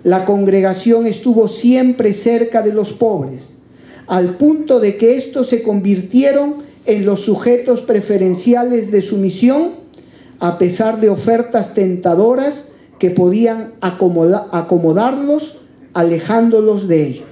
La congregación estuvo siempre cerca de los pobres, al punto de que estos se convirtieron en los sujetos preferenciales de su misión, a pesar de ofertas tentadoras que podían acomodarlos, alejándolos de ellos.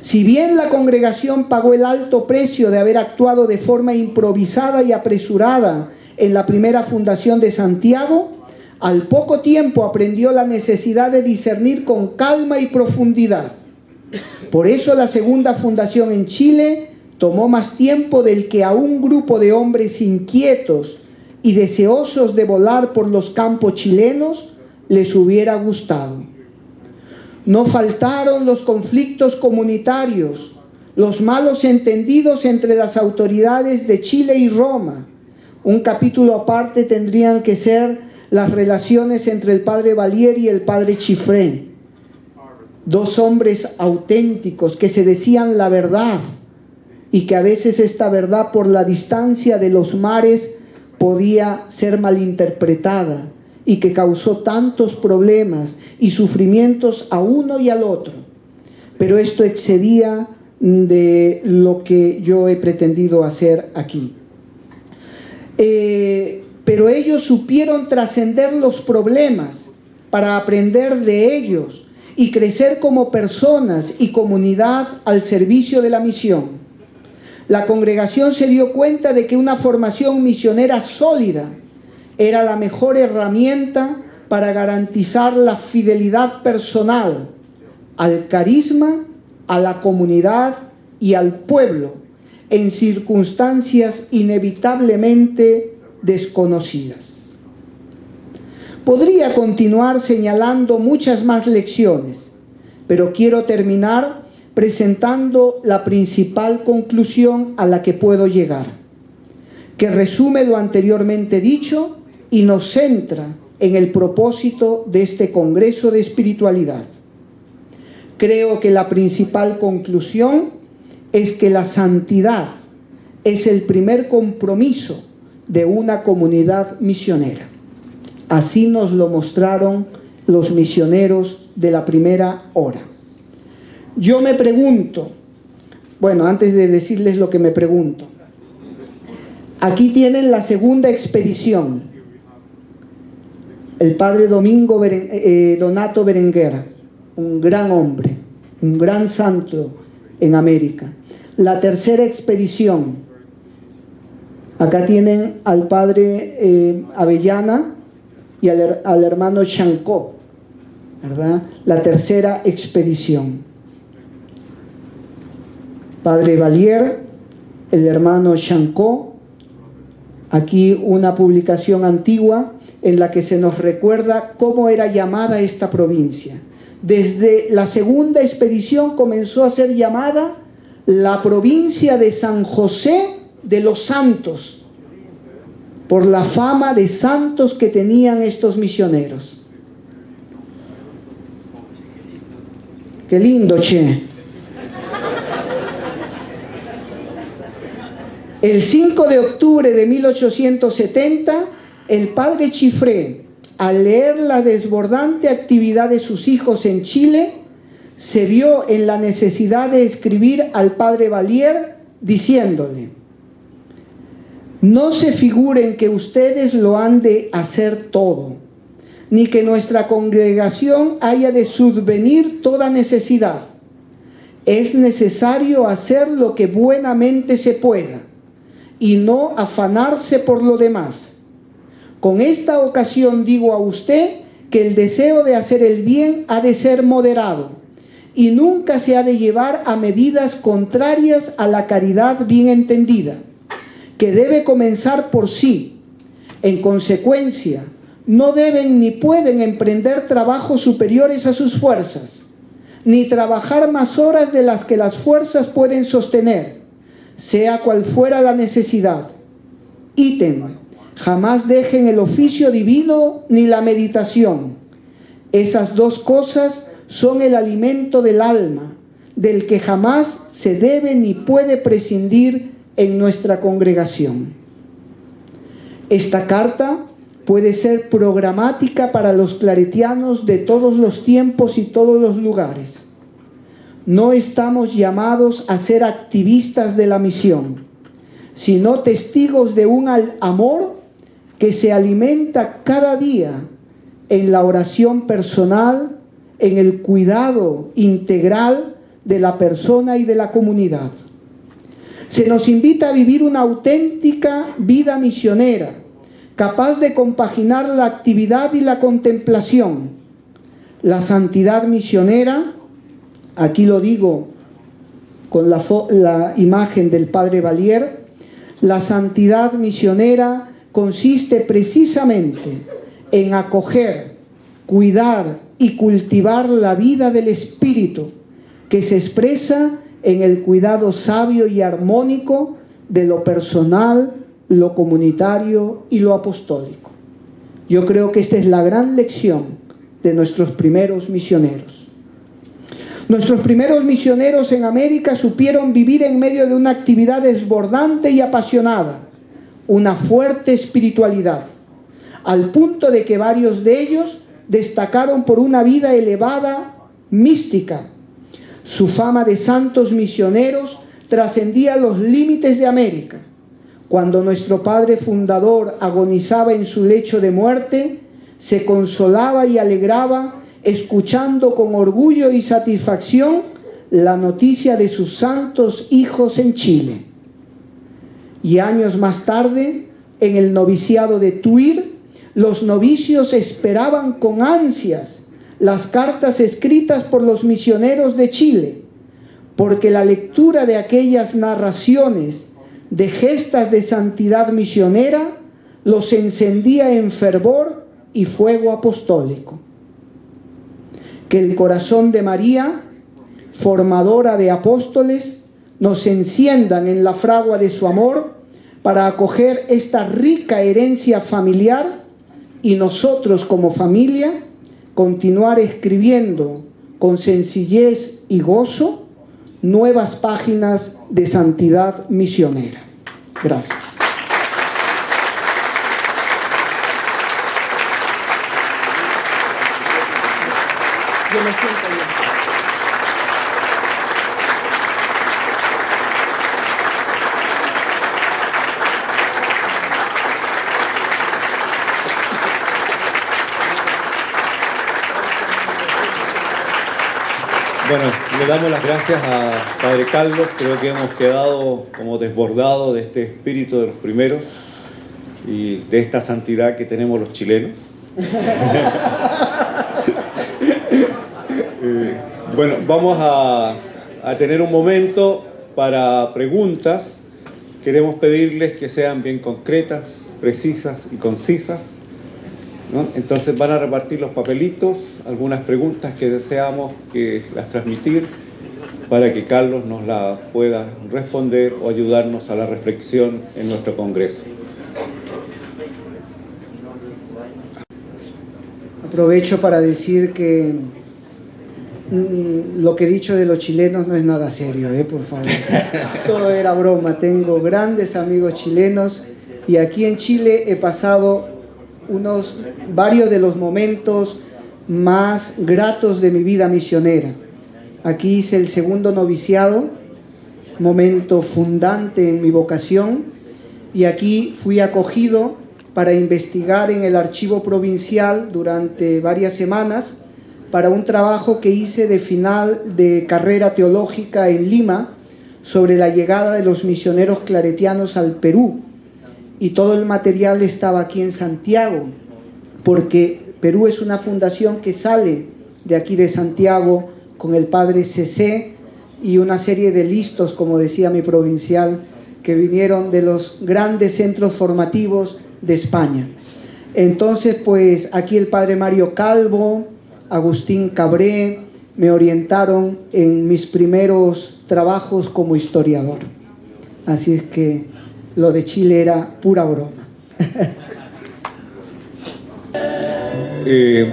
Si bien la congregación pagó el alto precio de haber actuado de forma improvisada y apresurada en la primera fundación de Santiago, al poco tiempo aprendió la necesidad de discernir con calma y profundidad. Por eso la segunda fundación en Chile tomó más tiempo del que a un grupo de hombres inquietos y deseosos de volar por los campos chilenos les hubiera gustado. No faltaron los conflictos comunitarios, los malos entendidos entre las autoridades de Chile y Roma. Un capítulo aparte tendrían que ser las relaciones entre el padre Valier y el padre Chifré, dos hombres auténticos que se decían la verdad y que a veces esta verdad, por la distancia de los mares, podía ser malinterpretada y que causó tantos problemas y sufrimientos a uno y al otro. Pero esto excedía de lo que yo he pretendido hacer aquí. pero ellos supieron trascender los problemas para aprender de ellos y crecer como personas y comunidad al servicio de la misión. La congregación se dio cuenta de que una formación misionera sólida era la mejor herramienta para garantizar la fidelidad personal al carisma, a la comunidad y al pueblo en circunstancias inevitablemente desconocidas. Podría continuar señalando muchas más lecciones, pero quiero terminar presentando la principal conclusión a la que puedo llegar, que resume lo anteriormente dicho y nos centra en el propósito de este Congreso de Espiritualidad. Creo que la principal conclusión es que la santidad es el primer compromiso de una comunidad misionera. Así nos lo mostraron los misioneros de la primera hora. Yo me pregunto, bueno, antes de decirles lo que me pregunto, aquí tienen la segunda expedición, el padre Donato Berenguer, un gran hombre, un gran santo en América. La tercera expedición, acá tienen al padre Avellana y al hermano Chancó, ¿verdad? La tercera expedición. Padre Valier, el hermano Chancó, aquí una publicación antigua en la que se nos recuerda cómo era llamada esta provincia. Desde la segunda expedición comenzó a ser llamada la provincia de San José de los Santos, por la fama de santos que tenían estos misioneros. Qué lindo, che. El 5 de octubre de 1870, el padre Chifré, al leer la desbordante actividad de sus hijos en Chile, se vio en la necesidad de escribir al padre Valier diciéndole: no se figuren que ustedes lo han de hacer todo, ni que nuestra congregación haya de subvenir toda necesidad. Es necesario hacer lo que buenamente se pueda y no afanarse por lo demás. Con esta ocasión digo a usted que el deseo de hacer el bien ha de ser moderado y nunca se ha de llevar a medidas contrarias a la caridad bien entendida, que debe comenzar por sí. En consecuencia, no deben ni pueden emprender trabajos superiores a sus fuerzas, ni trabajar más horas de las que las fuerzas pueden sostener, sea cual fuera la necesidad. Ítem, jamás dejen el oficio divino ni la meditación. Esas dos cosas son el alimento del alma, del que jamás se debe ni puede prescindir en nuestra congregación. Esta carta puede ser programática para los claretianos de todos los tiempos y todos los lugares. No estamos llamados a ser activistas de la misión, sino testigos de un amor que se alimenta cada día en la oración personal, en el cuidado integral de la persona y de la comunidad. Se nos invita a vivir una auténtica vida misionera, capaz de compaginar la actividad y la contemplación. La santidad misionera, aquí lo digo con la imagen del padre Valier, la santidad misionera consiste precisamente en acoger, cuidar y cultivar la vida del espíritu, que se expresa en el cuidado sabio y armónico de lo personal, lo comunitario y lo apostólico. Yo creo que esta es la gran lección de nuestros primeros misioneros. Nuestros primeros misioneros en América supieron vivir en medio de una actividad desbordante y apasionada, una fuerte espiritualidad, al punto de que varios de ellos destacaron por una vida elevada, mística. Su fama de santos misioneros trascendía los límites de América. cuando nuestro padre fundador agonizaba en su lecho de muerte, se consolaba y alegraba escuchando con orgullo y satisfacción la noticia de sus santos hijos en Chile. Y años más tarde, en el noviciado de Tuir, los novicios esperaban con ansias las cartas escritas por los misioneros de Chile, porque la lectura de aquellas narraciones de gestas de santidad misionera los encendía en fervor y fuego apostólico. Que el corazón de María, formadora de apóstoles, nos enciendan en la fragua de su amor para acoger esta rica herencia familiar y nosotros como familia continuar escribiendo con sencillez y gozo nuevas páginas de santidad misionera. Gracias. Yo me siento bien. Bueno, le damos las gracias a Padre Carlos. Creo que hemos quedado como desbordados de este espíritu de los primeros y de esta santidad que tenemos los chilenos. Bueno, vamos a tener un momento para preguntas. Queremos pedirles que sean bien concretas, precisas y concisas, ¿no? Entonces van a repartir los papelitos, algunas preguntas que deseamos que las transmitir para que Carlos nos las pueda responder o ayudarnos a la reflexión en nuestro congreso. Aprovecho para decir que lo que he dicho de los chilenos no es nada serio, por favor. Todo era broma. Tengo grandes amigos chilenos y aquí en Chile he pasado varios de los momentos más gratos de mi vida misionera. Aquí hice el segundo noviciado, momento fundante en mi vocación, y aquí fui acogido para investigar en el archivo provincial durante varias semanas para un trabajo que hice de final de carrera teológica en Lima sobre la llegada de los misioneros claretianos al Perú. Y todo el material estaba aquí en Santiago, porque Perú es una fundación que sale de aquí de Santiago con el padre CC y una serie de listos, como decía mi provincial, que vinieron de los grandes centros formativos de España. Entonces, pues aquí el padre Mario Calvo, Agustín Cabré, me orientaron en mis primeros trabajos como historiador. Así es que lo de Chile era pura broma.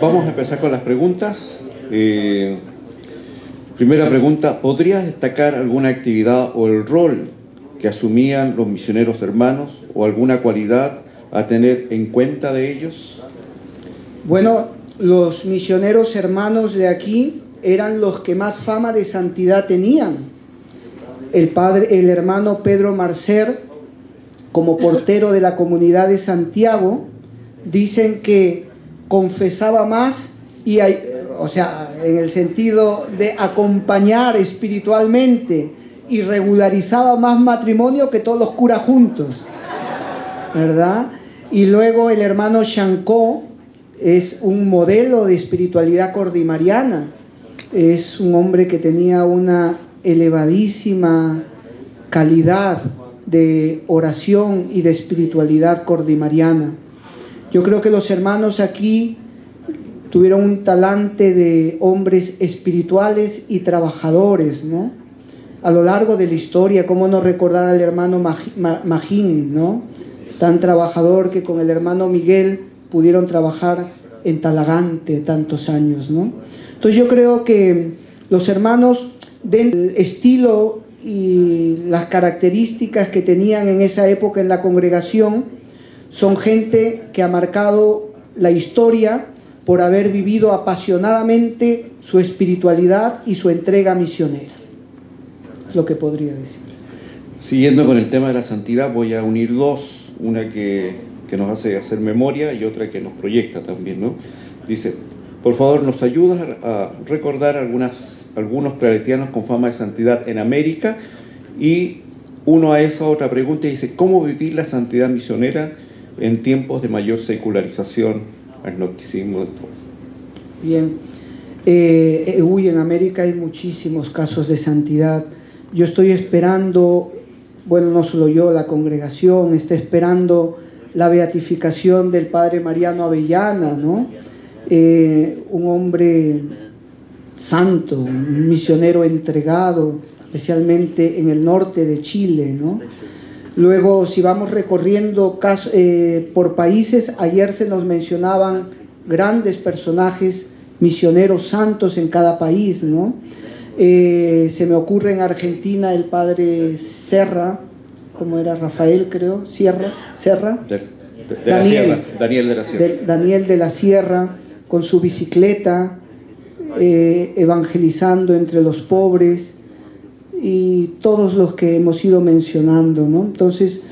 Vamos a empezar con las preguntas. Primera pregunta, ¿podrías destacar alguna actividad o el rol que asumían los misioneros hermanos o alguna cualidad a tener en cuenta de ellos? Bueno, los misioneros hermanos de aquí eran los que más fama de santidad tenían. El hermano Pedro Marcer, como portero de la comunidad de Santiago, dicen que confesaba más en el sentido de acompañar espiritualmente, y regularizaba más matrimonio que todos los curas juntos, ¿verdad? Y luego el hermano Chancó es un modelo de espiritualidad cordimariana. Es un hombre que tenía una elevadísima calidad de oración y de espiritualidad cordimariana. Yo creo que los hermanos aquí tuvieron un talante de hombres espirituales y trabajadores, ¿no? A lo largo de la historia, cómo no recordar al hermano Magín, ¿no? Tan trabajador que con el hermano Miguel pudieron trabajar en Talagante tantos años, ¿no? Entonces yo creo que los hermanos, del estilo y las características que tenían en esa época en la congregación, son gente que ha marcado la historia por haber vivido apasionadamente su espiritualidad y su entrega misionera. Es lo que podría decir. Siguiendo con el tema de la santidad, voy a unir dos, una que nos hace hacer memoria y otra que nos proyecta también, ¿no? Dice, por favor, ¿nos ayudas a recordar algunos claretianos con fama de santidad en América? Y uno a esa otra pregunta dice, ¿cómo vivir la santidad misionera en tiempos de mayor secularización, agnosticismo? Bien, en América hay muchísimos casos de santidad. Yo estoy esperando, bueno, no solo yo, la congregación está esperando la beatificación del padre Mariano Avellana, ¿no? Un hombre santo, un misionero entregado, especialmente en el norte de Chile, ¿no? Luego, si vamos recorriendo por países, ayer se nos mencionaban grandes personajes misioneros santos en cada país, ¿no? Se me ocurre en Argentina el padre Serra, ¿cómo era? Rafael, creo, Serra. Daniel de la Sierra, con su bicicleta, evangelizando entre los pobres, y todos los que hemos ido mencionando, ¿no? Entonces,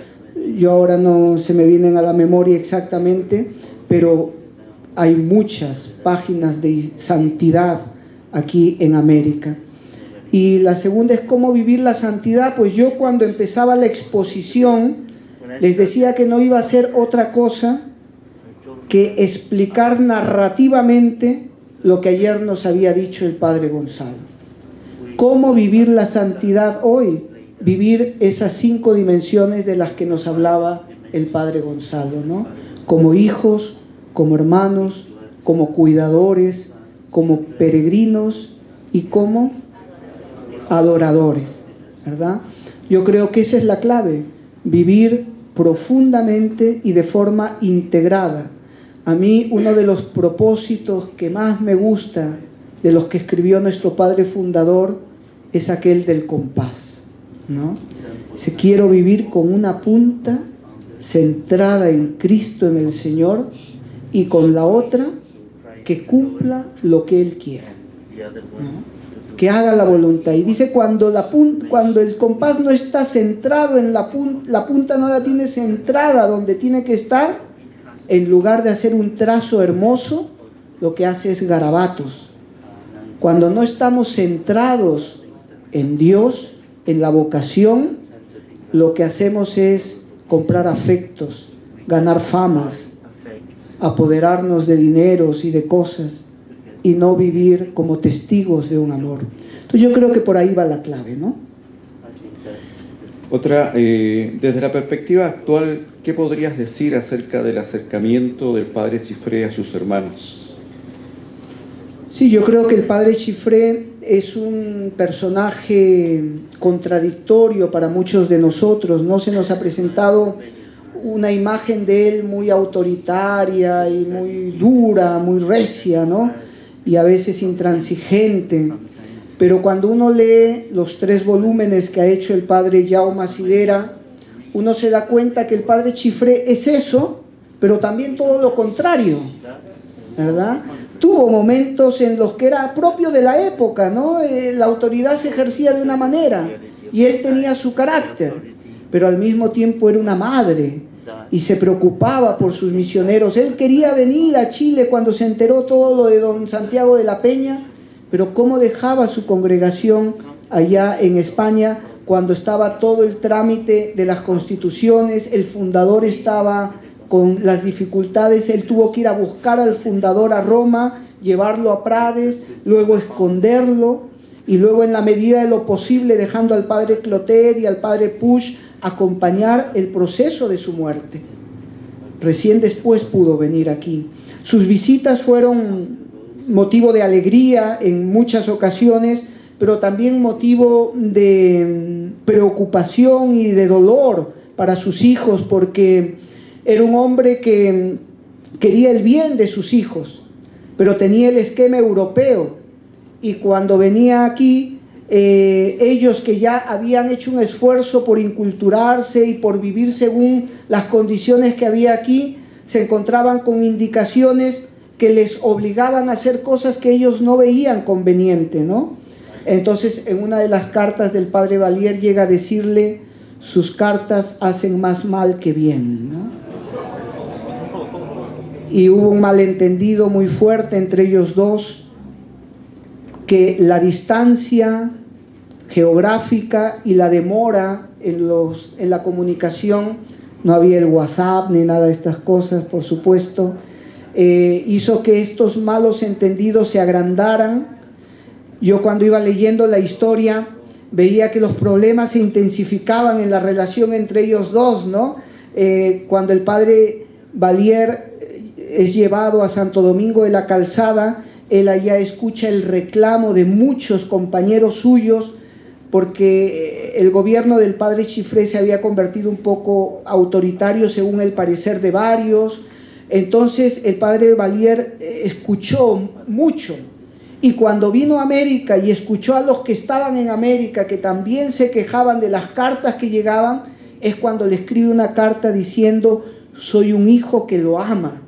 yo ahora no se me vienen a la memoria exactamente, pero hay muchas páginas de santidad aquí en América. Y la segunda es cómo vivir la santidad. Pues yo, cuando empezaba la exposición, les decía que no iba a ser otra cosa que explicar narrativamente lo que ayer nos había dicho el padre Gonzalo. ¿Cómo vivir la santidad hoy? Vivir esas 5 dimensiones de las que nos hablaba el padre Gonzalo, ¿no? Como hijos, como hermanos, como cuidadores, como peregrinos y como adoradores, ¿verdad? Yo creo que esa es la clave, vivir profundamente y de forma integrada. A mí, uno de los propósitos que más me gusta de los que escribió nuestro padre fundador es aquel del compás, ¿no? Si quiero vivir con una punta centrada en Cristo, en el Señor, y con la otra que cumpla lo que Él quiera, ¿no? Que haga la voluntad. Y dice, cuando el compás no está centrado en la punta no la tiene centrada donde tiene que estar, en lugar de hacer un trazo hermoso, lo que hace es garabatos. Cuando no estamos centrados en Dios, en la vocación, lo que hacemos es comprar afectos, ganar famas, apoderarnos de dineros y de cosas, y no vivir como testigos de un amor. Entonces yo creo que por ahí va la clave, ¿no? Otra, desde la perspectiva actual, ¿qué podrías decir acerca del acercamiento del padre Chifré a sus hermanos? Sí, yo creo que el padre Chifré es un personaje contradictorio para muchos de nosotros, ¿no? Se nos ha presentado una imagen de él muy autoritaria y muy dura, muy recia, ¿no? Y a veces intransigente. Pero cuando uno lee los 3 volúmenes que ha hecho el padre Jaume Sidera, uno se da cuenta que el padre Chifré es eso, pero también todo lo contrario, ¿verdad? Tuvo momentos en los que era propio de la época, ¿no? La autoridad se ejercía de una manera y él tenía su carácter, pero al mismo tiempo era una madre y se preocupaba por sus misioneros. Él quería venir a Chile cuando se enteró todo lo de don Santiago de la Peña, pero cómo dejaba su congregación allá en España cuando estaba todo el trámite de las constituciones, el fundador estaba con las dificultades, él tuvo que ir a buscar al fundador a Roma, llevarlo a Prades, luego esconderlo, y luego en la medida de lo posible dejando al padre Clotet y al padre Puig acompañar el proceso de su muerte. Recién después pudo venir aquí. Sus visitas fueron motivo de alegría en muchas ocasiones, pero también motivo de preocupación y de dolor para sus hijos, porque era un hombre que quería el bien de sus hijos, pero tenía el esquema europeo, y cuando venía aquí, ellos que ya habían hecho un esfuerzo por inculturarse y por vivir según las condiciones que había aquí, se encontraban con indicaciones que les obligaban a hacer cosas que ellos no veían conveniente, ¿no? Entonces, en una de las cartas del padre Valier llega a decirle: sus cartas hacen más mal que bien, ¿no? Y hubo un malentendido muy fuerte entre ellos dos, que la distancia geográfica y la demora en la comunicación, no había el WhatsApp ni nada de estas cosas, por supuesto, hizo que estos malos entendidos se agrandaran. Yo cuando iba leyendo la historia veía que los problemas se intensificaban en la relación entre ellos dos, ¿no? Cuando el padre Valier es llevado a Santo Domingo de la Calzada, él allá escucha el reclamo de muchos compañeros suyos, porque el gobierno del padre Chifré se había convertido un poco autoritario según el parecer de varios. Entonces el padre Valier escuchó mucho, y cuando vino a América y escuchó a los que estaban en América que también se quejaban de las cartas que llegaban, es cuando le escribe una carta diciendo: soy un hijo que lo ama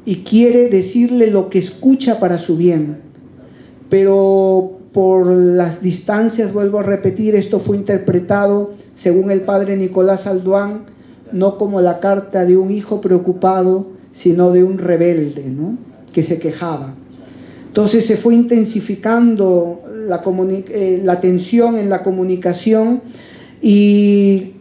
y quiere decirle lo que escucha para su bien, pero por las distancias, vuelvo a repetir, esto fue interpretado, según el padre Nicolás Alduán, no como la carta de un hijo preocupado, sino de un rebelde, ¿no?, que se quejaba. Entonces se fue intensificando la tensión en la comunicación, y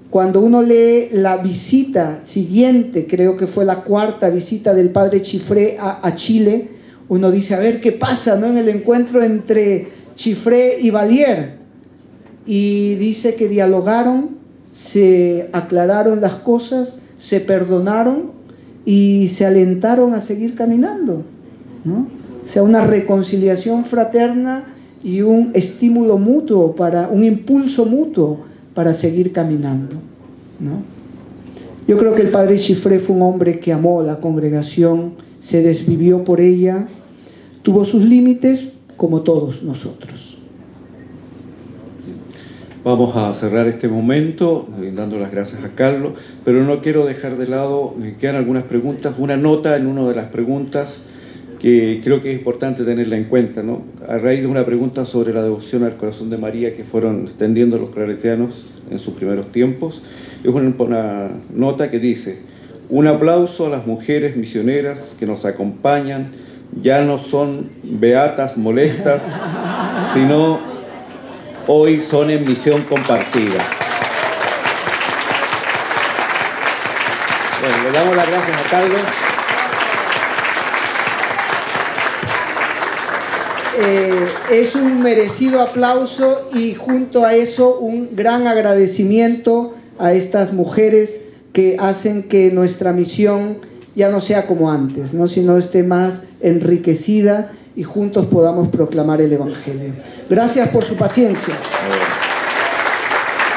cuando uno lee la visita siguiente, creo que fue la cuarta visita del padre Chifré a Chile, uno dice, a ver qué pasa, ¿no?, en el encuentro entre Chifré y Valier. Y dice que dialogaron, se aclararon las cosas, se perdonaron y se alentaron a seguir caminando, ¿no? O sea, una reconciliación fraterna y un estímulo mutuo, un impulso mutuo para seguir caminando, ¿no? Yo creo que el padre Chifré fue un hombre que amó la congregación, se desvivió por ella, tuvo sus límites como todos nosotros. Vamos a cerrar este momento dando las gracias a Carlos, pero no quiero dejar de lado, quedan algunas preguntas, una nota en una de las preguntas que creo que es importante tenerla en cuenta, ¿no? A raíz de una pregunta sobre la devoción al corazón de María que fueron extendiendo los claretianos en sus primeros tiempos, es una nota que dice: un aplauso a las mujeres misioneras que nos acompañan, ya no son beatas molestas, sino hoy son en misión compartida. Bueno, le damos las gracias a Carlos. Es un merecido aplauso, y junto a eso un gran agradecimiento a estas mujeres que hacen que nuestra misión ya no sea como antes, ¿no?, sino esté más enriquecida y juntos podamos proclamar el Evangelio. Gracias por su paciencia.